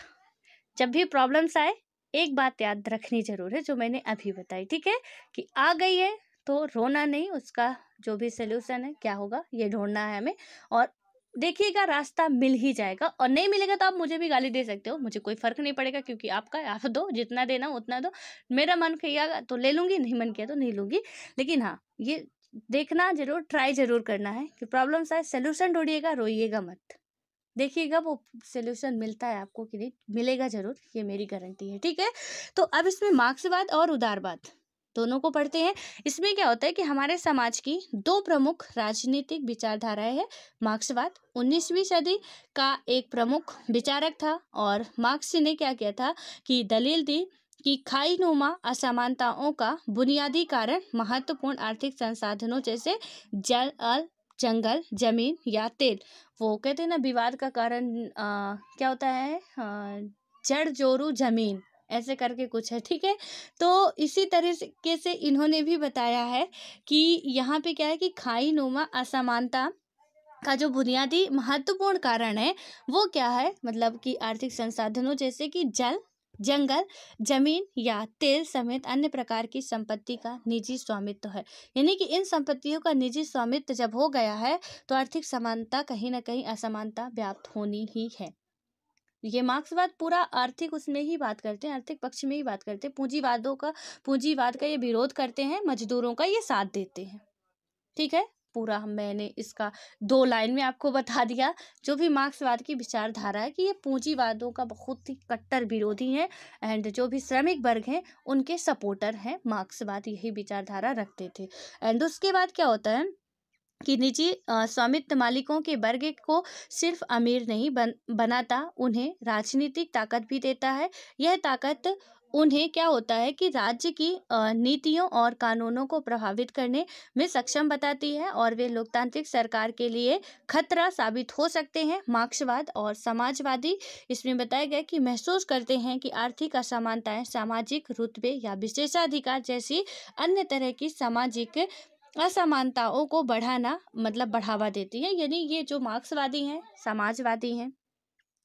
जब भी प्रॉब्लम्स आए एक बात याद रखनी जरूर है जो मैंने अभी बताई, ठीक है, कि आ गई है तो रोना नहीं, उसका जो भी सोल्यूशन है क्या होगा ये ढूंढना है हमें, और देखिएगा रास्ता मिल ही जाएगा। और नहीं मिलेगा तो आप मुझे भी गाली दे सकते हो, मुझे कोई फर्क नहीं पड़ेगा, क्योंकि आपका है, आप दो, जितना देना उतना दो। मेरा मन किया तो ले लूंगी, नहीं मन किया तो नहीं लूंगी। लेकिन हाँ, ये देखना जरूर, ट्राई जरूर करना है कि प्रॉब्लम्स आए सोल्यूशन ढूंढिएगा, रोइएगा मत, देखिएगा वो सोल्यूशन मिलता है आपको कि नहीं, मिलेगा जरूर, ये मेरी गारंटी है, ठीक है। तो अब इसमें मार्क्सवाद और उदारवाद दोनों को पढ़ते हैं। इसमें क्या होता है कि हमारे समाज की दो प्रमुख राजनीतिक विचारधाराएं हैं। मार्क्सवाद 19वीं सदी का एक प्रमुख विचारक था, और मार्क्स ने क्या किया था कि दलील दी कि खाईनुमा असमानताओं का बुनियादी कारण महत्वपूर्ण आर्थिक संसाधनों जैसे जल, जंगल, जमीन या तेल, वो कहते हैं ना विवाद का कारण क्या होता है, जड़ जोरू जमीन, ऐसे करके कुछ है, ठीक है। तो इसी तरीके से इन्होंने भी बताया है कि यहाँ पे क्या है कि खाई नुमा असमानता का जो बुनियादी महत्वपूर्ण कारण है वो क्या है, मतलब कि आर्थिक संसाधनों जैसे कि जल, जंगल, जमीन या तेल समेत अन्य प्रकार की संपत्ति का निजी स्वामित्व है। यानी कि इन संपत्तियों का निजी स्वामित्व जब हो गया है तो आर्थिक समानता, कहीं ना कहीं असमानता व्याप्त होनी ही है। ये मार्क्सवाद पूरा आर्थिक उसमें ही बात करते हैं, आर्थिक पक्ष में ही बात करते हैं, पूंजीवाद का ये विरोध करते हैं, मजदूरों का ये साथ देते हैं, ठीक है। पूरा मैंने इसका 2 लाइन में आपको बता दिया, जो भी मार्क्सवाद की विचारधारा है कि ये पूंजीवादों का बहुत ही कट्टर विरोधी है, एंड जो भी श्रमिक वर्ग हैं उनके सपोर्टर हैं। मार्क्सवाद यही विचारधारा रखते थे। एंड उसके बाद क्या होता है कि निजी स्वामित्व मालिकों के वर्ग को सिर्फ अमीर नहीं बनाता, उन्हें राजनीतिक ताकत भी देता है। यह ताकत उन्हें क्या होता है कि राज्य की नीतियों और कानूनों को प्रभावित करने में सक्षम बताती है, और वे लोकतांत्रिक सरकार के लिए खतरा साबित हो सकते हैं। मार्क्सवाद और समाजवादी इसमें बताया गया कि महसूस करते हैं कि आर्थिक असमानताएं सामाजिक रुतबे या विशेषाधिकार जैसी अन्य तरह की सामाजिक असमानताओं को बढ़ावा देती है। यानी ये जो मार्क्सवादी हैं, समाजवादी हैं,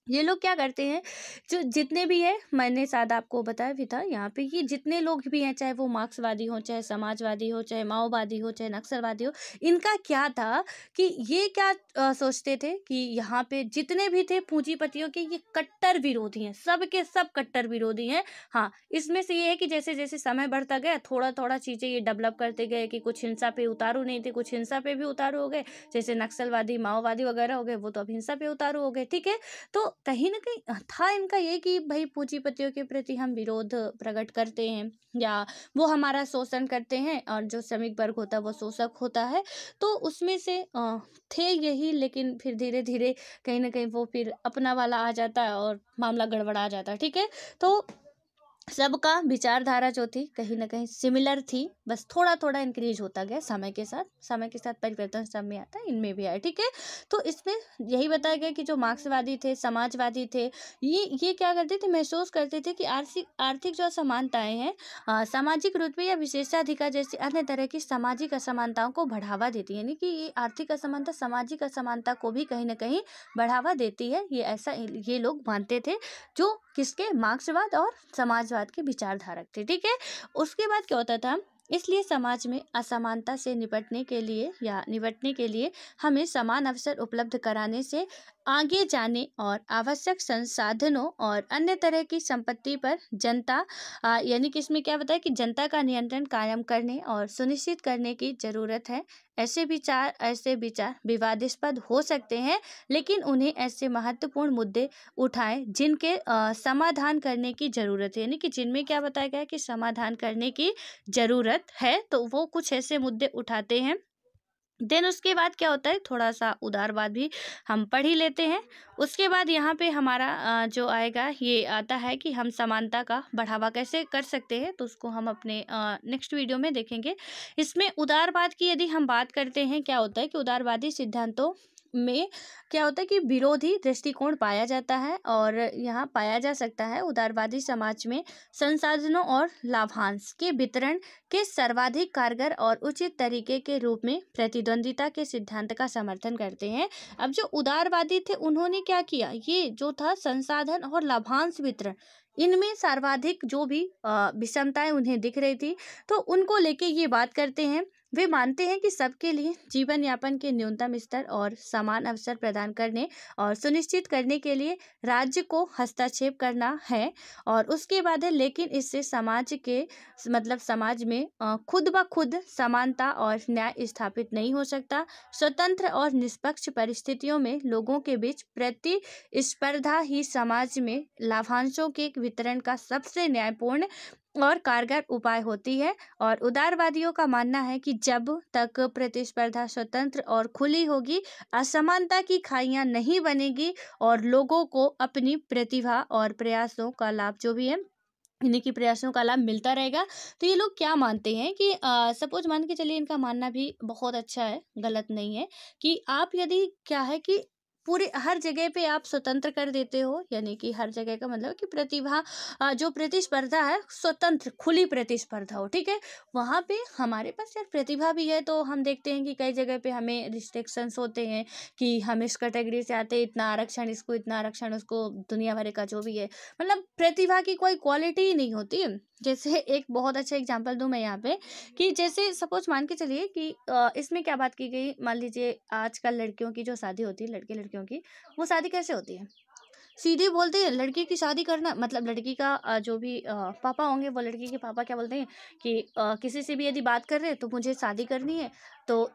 ये लोग क्या करते हैं, जो जितने भी है, मैंने शायद आपको बताया भी था यहाँ पे, ये जितने लोग भी हैं, चाहे वो मार्क्सवादी हो, चाहे समाजवादी हो, चाहे माओवादी हो, चाहे नक्सलवादी हो, इनका क्या था कि ये क्या सोचते थे कि यहाँ पे जितने भी थे पूंजीपतियों के, ये कट्टर विरोधी हैं, सब के सब कट्टर विरोधी हैं। हाँ, इसमें से ये है कि जैसे जैसे समय बढ़ता गया थोड़ा थोड़ा चीज़ें ये डेवलप करते गए कि कुछ हिंसा पे उतारू नहीं थे, कुछ हिंसा पे भी उतारू हो गए, जैसे नक्सलवादी, माओवादी वगैरह हो गए, वो तो अब हिंसा पे उतारू हो गए, ठीक है। तो कहीं ना कहीं था इनका ये कि भाई पूंजीपतियों के प्रति हम विरोध प्रकट करते हैं, या वो हमारा शोषण करते हैं, और जो श्रमिक वर्ग होता है वो शोषक होता है। तो उसमें से थे यही, लेकिन फिर धीरे धीरे कहीं ना कहीं वो फिर अपना वाला आ जाता है और मामला गड़बड़ा जाता है, ठीक है। तो सबका विचारधारा जो थी कहीं ना कहीं सिमिलर थी, बस थोड़ा थोड़ा इंक्रीज होता गया समय के साथ परिवर्तन सब में आता है, इनमें भी आया, ठीक है। तो इसमें यही बताया गया कि जो मार्क्सवादी थे, समाजवादी थे, ये क्या करते थे, महसूस करते थे कि आर्थिक जो असमानताएं हैं, सामाजिक रुतबे या विशेषाधिकार जैसी अन्य तरह की सामाजिक असमानताओं को बढ़ावा देती है। यानी कि ये आर्थिक असमानता सामाजिक असमानता को भी कहीं ना कहीं बढ़ावा देती है, ये ऐसा ये लोग मानते थे, जो किसके, मार्क्सवाद और समाजवाद के विचारधारक थे, ठीक है। उसके बाद क्या होता था, इसलिए समाज में असमानता से निपटने के लिए हमें समान अवसर उपलब्ध कराने से आगे जाने और आवश्यक संसाधनों और अन्य तरह की संपत्ति पर जनता यानी कि इसमें क्या बताया कि जनता का नियंत्रण कायम करने और सुनिश्चित करने की जरूरत है। ऐसे विचार विवादास्पद हो सकते हैं, लेकिन उन्हें ऐसे महत्वपूर्ण मुद्दे उठाएं जिनके समाधान करने की जरूरत है। यानी कि जिनमें क्या बताया गया है कि समाधान करने की जरूरत है, तो वो कुछ ऐसे मुद्दे उठाते हैं। देन उसके बाद क्या होता है, थोड़ा सा उदारवाद भी हम पढ़ ही लेते हैं। उसके बाद यहाँ पे हमारा जो आएगा, ये आता है कि हम समानता का बढ़ावा कैसे कर सकते हैं, तो उसको हम अपने नेक्स्ट वीडियो में देखेंगे। इसमें उदारवाद की यदि हम बात करते हैं, क्या होता है कि उदारवादी सिद्धांतों में क्या होता है कि विरोधी दृष्टिकोण पाया जाता है, और यहाँ पाया जा सकता है उदारवादी समाज में संसाधनों और लाभांश के वितरण के सर्वाधिक कारगर और उचित तरीके के रूप में प्रतिद्वंदिता के सिद्धांत का समर्थन करते हैं। अब जो उदारवादी थे उन्होंने क्या किया, ये जो था संसाधन और लाभांश वितरण, इनमें सर्वाधिक जो भी विषमताएं उन्हें दिख रही थी, तो उनको लेके ये बात करते हैं। वे मानते हैं कि सबके लिए जीवन यापन के न्यूनतम स्तर और समान अवसर प्रदान करने और सुनिश्चित करने के लिए राज्य को हस्तक्षेप करना है, और उसके बाद है लेकिन इससे समाज के मतलब समाज में खुद ब खुद समानता और न्याय स्थापित नहीं हो सकता। स्वतंत्र और निष्पक्ष परिस्थितियों में लोगों के बीच प्रतिस्पर्धा ही समाज में लाभांशों के वितरण का सबसे न्यायपूर्ण और कारगर उपाय होती है। और उदारवादियों का मानना है कि जब तक प्रतिस्पर्धा स्वतंत्र और खुली होगी, असमानता की खाइयां नहीं बनेगी और लोगों को अपनी प्रतिभा और प्रयासों का लाभ जो भी है इन्हीं की प्रयासों का लाभ मिलता रहेगा। तो ये लोग क्या मानते हैं कि सपोज मान के चलिए, इनका मानना भी बहुत अच्छा है, गलत नहीं है, कि आप यदि क्या है कि पूरे हर जगह पे आप स्वतंत्र कर देते हो, यानी कि हर जगह का मतलब कि प्रतिभा जो प्रतिस्पर्धा है स्वतंत्र खुली प्रतिस्पर्धा हो, ठीक है, वहाँ पे हमारे पास यार प्रतिभा भी है। तो हम देखते हैं कि कई जगह पे हमें रिस्ट्रिक्शंस होते हैं कि हम इस कैटेगरी से आते हैं, इतना आरक्षण इसको, इतना आरक्षण उसको, दुनिया भर का जो भी है, मतलब प्रतिभा की कोई क्वालिटी ही नहीं होती है। जैसे एक बहुत अच्छा एग्जांपल दूं मैं यहाँ पे, कि जैसे सपोज मान के चलिए कि इसमें क्या बात की गई, मान लीजिए आजकल लड़कियों की जो शादी होती है, लड़के लड़कियों की, वो शादी कैसे होती है, सीधे बोलते हैं लड़की की शादी करना, मतलब लड़की का जो भी पापा होंगे, वो लड़की के पापा क्या बोलते हैं कि किसी से भी यदि बात कर रहे हैं तो मुझे शादी करनी है, तो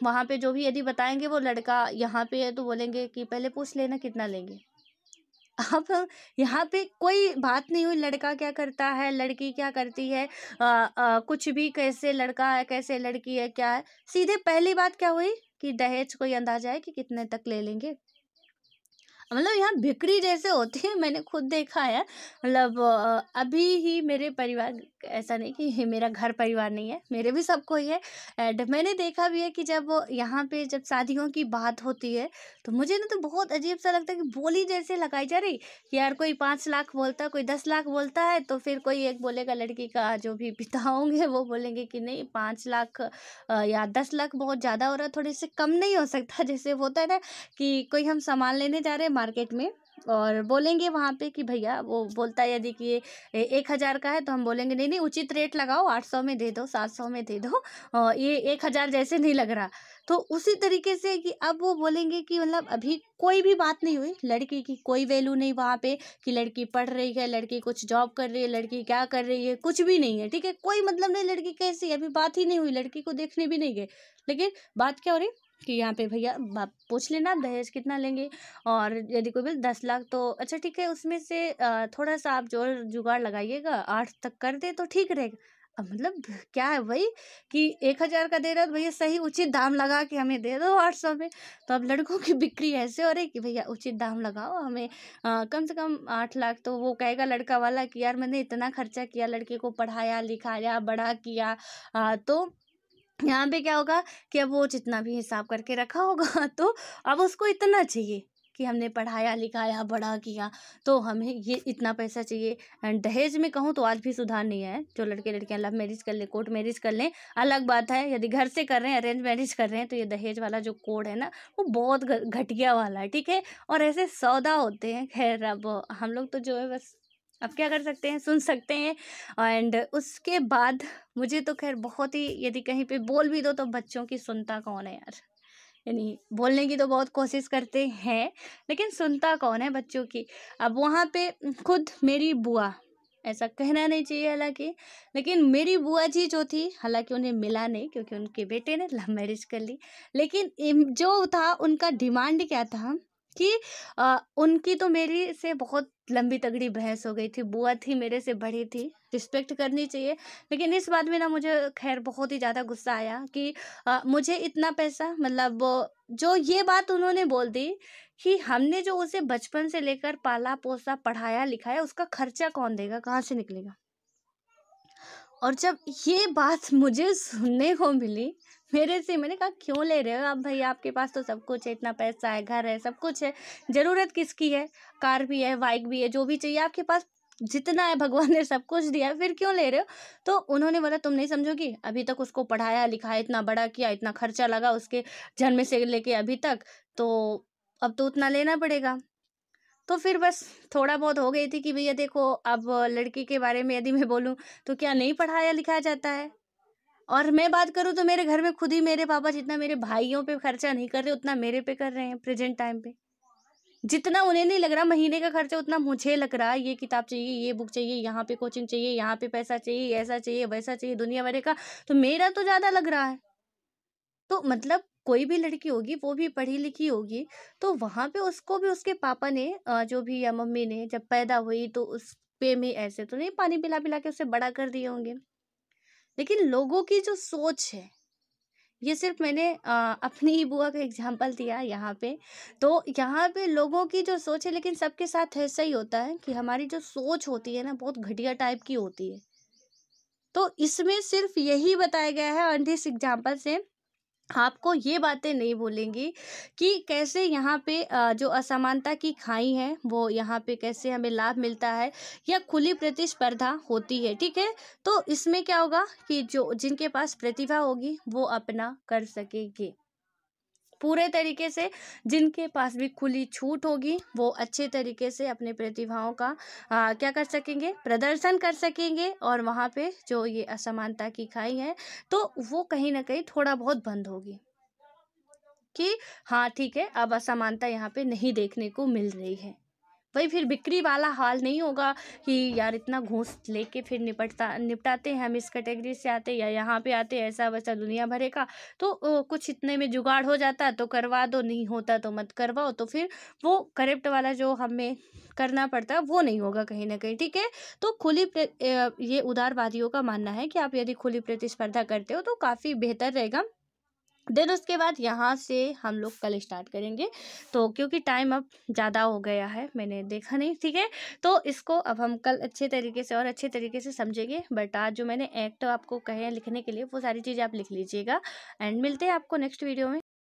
वहाँ पे जो भी यदि बताएंगे वो लड़का यहाँ पे है तो बोलेंगे कि पहले पूछ लेना कितना लेंगे। अब यहाँ पे कोई बात नहीं हुई लड़का क्या करता है, लड़की क्या करती है, कुछ भी, कैसे लड़का है कैसे लड़की है क्या है, सीधे पहली बात क्या हुई कि दहेज कोई अंदाजा है कि कितने तक ले लेंगे। मतलब यहाँ बिक्री जैसे होती है, मैंने खुद देखा है। मतलब अभी ही मेरे परिवार, ऐसा नहीं कि मेरा घर परिवार नहीं है, मेरे भी सब कोई है, एंड मैंने देखा भी है कि जब यहाँ पे जब शादियों की बात होती है तो मुझे ना तो बहुत अजीब सा लगता है कि बोली जैसे लगाई जा रही कि यार कोई 5 लाख बोलता है, कोई 10 लाख बोलता है, तो फिर कोई एक बोलेगा, लड़की का जो भी पिता होंगे वो बोलेंगे कि नहीं 5 लाख या 10 लाख बहुत ज़्यादा हो रहा है, थोड़े से कम नहीं हो सकता। जैसे होता है ना कि कोई हम सामान लेने जा रहे हैं मार्केट में और बोलेंगे वहाँ पे कि भैया, वो बोलता है यदि कि ये 1,000 का है तो हम बोलेंगे नहीं नहीं उचित रेट लगाओ, 800 में दे दो, 700 में दे दो, ये 1,000 जैसे नहीं लग रहा। तो उसी तरीके से कि अब वो बोलेंगे कि मतलब अभी कोई भी बात नहीं हुई, लड़की की कोई वैल्यू नहीं वहाँ पे, कि लड़की पढ़ रही है, लड़की कुछ जॉब कर रही है, लड़की क्या कर रही है, कुछ भी नहीं है, ठीक है, कोई मतलब नहीं लड़की कैसी है, अभी बात ही नहीं हुई, लड़की को देखने भी नहीं गए। लेकिन बात क्या हो रही कि यहाँ पे भैया पूछ लेना दहेज कितना लेंगे, और यदि कोई बिल 10 लाख, तो अच्छा ठीक है, उसमें से थोड़ा सा आप जोड़ जुगाड़ लगाइएगा, 8 तक कर दे तो ठीक रहेगा। अब मतलब क्या है भाई कि 1,000 का दे रहा है तो भैया सही उचित दाम लगा के हमें दे दो 800 में। तो अब लड़कों की बिक्री ऐसे हो रही कि भैया उचित दाम लगाओ हमें, कम से कम 8 लाख। तो वो कहेगा लड़का वाला कि यार मैंने इतना खर्चा किया, लड़के को पढ़ाया लिखाया बड़ा किया, तो यहाँ पे क्या होगा कि अब वो जितना भी हिसाब करके रखा होगा तो अब उसको इतना चाहिए कि हमने पढ़ाया लिखाया बड़ा किया, तो हमें ये इतना पैसा चाहिए। एंड दहेज में कहूँ तो आज भी सुधार नहीं है। जो लड़के लड़कियां लव मैरिज कर ले, कोर्ट मैरिज कर लें, अलग बात है। यदि घर से कर रहे हैं, अरेंज मैरिज कर रहे हैं, तो ये दहेज वाला जो कोड है ना, वो बहुत घटिया वाला है, ठीक है। और ऐसे सौदा होते हैं। खैर अब हम लोग तो जो है बस अब क्या कर सकते हैं, सुन सकते हैं। एंड उसके बाद मुझे तो खैर बहुत ही, यदि कहीं पे बोल भी दो तो बच्चों की सुनता कौन है यार। यानी बोलने की तो बहुत कोशिश करते हैं, लेकिन सुनता कौन है बच्चों की। अब वहाँ पे खुद मेरी बुआ, ऐसा कहना नहीं चाहिए हालांकि, लेकिन मेरी बुआ जी जो थी, हालांकि उन्हें मिला नहीं क्योंकि उनके बेटे ने लव मैरिज कर ली, लेकिन जो था उनका डिमांड क्या था कि उनकी तो मेरी से बहुत लंबी तगड़ी बहस हो गई थी। बुआ थी, मेरे से बड़ी थी, रिस्पेक्ट करनी चाहिए। लेकिन इस बात में ना मुझे खैर बहुत ही ज़्यादा गुस्सा आया कि मुझे इतना पैसा, मतलब जो ये बात उन्होंने बोल दी कि हमने जो उसे बचपन से लेकर पाला पोसा पढ़ाया लिखाया, उसका खर्चा कौन देगा, कहाँ से निकलेगा। और जब ये बात मुझे सुनने को मिली मेरे से, मैंने कहा क्यों ले रहे हो आप भाई, आपके पास तो सब कुछ है, इतना पैसा है, घर है, सब कुछ है, ज़रूरत किसकी है, कार भी है, बाइक भी है, जो भी चाहिए आपके पास जितना है भगवान ने सब कुछ दिया है, फिर क्यों ले रहे हो। तो उन्होंने बोला तुम नहीं समझोगी, अभी तक उसको पढ़ाया लिखाया, इतना बड़ा किया, इतना खर्चा लगा उसके जन्म से लेके अभी तक, तो अब तो उतना लेना पड़ेगा। तो फिर बस थोड़ा बहुत हो गई थी कि भैया देखो, अब लड़की के बारे में यदि मैं बोलूँ तो क्या नहीं पढ़ाया लिखाया जाता है। और मैं बात करूँ तो मेरे घर में खुद ही मेरे पापा जितना मेरे भाइयों पे खर्चा नहीं कर रहे, उतना मेरे पे कर रहे हैं प्रेजेंट टाइम पे। जितना उन्हें नहीं लग रहा महीने का खर्चा, उतना मुझे लग रहा है, ये किताब चाहिए, ये बुक चाहिए, यहाँ पे कोचिंग चाहिए, यहाँ पे पैसा चाहिए, ऐसा चाहिए, वैसा चाहिए, दुनिया भर का, तो मेरा तो ज़्यादा लग रहा है। तो मतलब कोई भी लड़की होगी, वो भी पढ़ी लिखी होगी, तो वहाँ पे उसको भी उसके पापा ने जो भी या मम्मी ने जब पैदा हुई तो उस पे में ऐसे तो नहीं पानी पिला पिला के उसे बड़ा कर दिए होंगे। लेकिन लोगों की जो सोच है, ये सिर्फ मैंने अपनी ही बुआ का एग्जांपल दिया यहाँ पे। तो यहाँ पे लोगों की जो सोच है, लेकिन सबके साथ ऐसा ही होता है कि हमारी जो सोच होती है ना, बहुत घटिया टाइप की होती है। तो इसमें सिर्फ यही बताया गया है ऑन दिस एग्जाम्पल से, आपको ये बातें नहीं भूलेंगी कि कैसे यहाँ पे जो असमानता की खाई है, वो यहाँ पे कैसे हमें लाभ मिलता है या खुली प्रतिस्पर्धा होती है, ठीक है। तो इसमें क्या होगा कि जो जिनके पास प्रतिभा होगी वो अपना कर सकेंगे पूरे तरीके से, जिनके पास भी खुली छूट होगी वो अच्छे तरीके से अपने प्रतिभाओं का क्या कर सकेंगे, प्रदर्शन कर सकेंगे, और वहाँ पे जो ये असमानता की खाई है तो वो कहीं ना कहीं थोड़ा बहुत बंद होगी कि हाँ ठीक है, अब असमानता यहाँ पे नहीं देखने को मिल रही है। वही फिर बिक्री वाला हाल नहीं होगा कि यार इतना घूस लेके फिर निपटाते हैं हम, इस कैटेगरी से आते या यहाँ पे आते, ऐसा वैसा दुनिया भरे का। तो कुछ इतने में जुगाड़ हो जाता तो करवा दो, नहीं होता तो मत करवाओ, तो फिर वो करेक्ट वाला जो हमें करना पड़ता है वो नहीं होगा कहीं ना कहीं, ठीक है। तो ये उदारवादियों का मानना है कि आप यदि खुली प्रतिस्पर्धा करते हो तो काफ़ी बेहतर रहेगा। देन उसके बाद यहाँ से हम लोग कल स्टार्ट करेंगे, तो क्योंकि टाइम अब ज़्यादा हो गया है, मैंने देखा नहीं, ठीक है। तो इसको अब हम कल अच्छे तरीके से और अच्छे तरीके से समझेंगे, बट आज जो मैंने एक्ट आपको कहे हैं लिखने के लिए, वो सारी चीज़ें आप लिख लीजिएगा। एंड मिलते हैं आपको नेक्स्ट वीडियो में।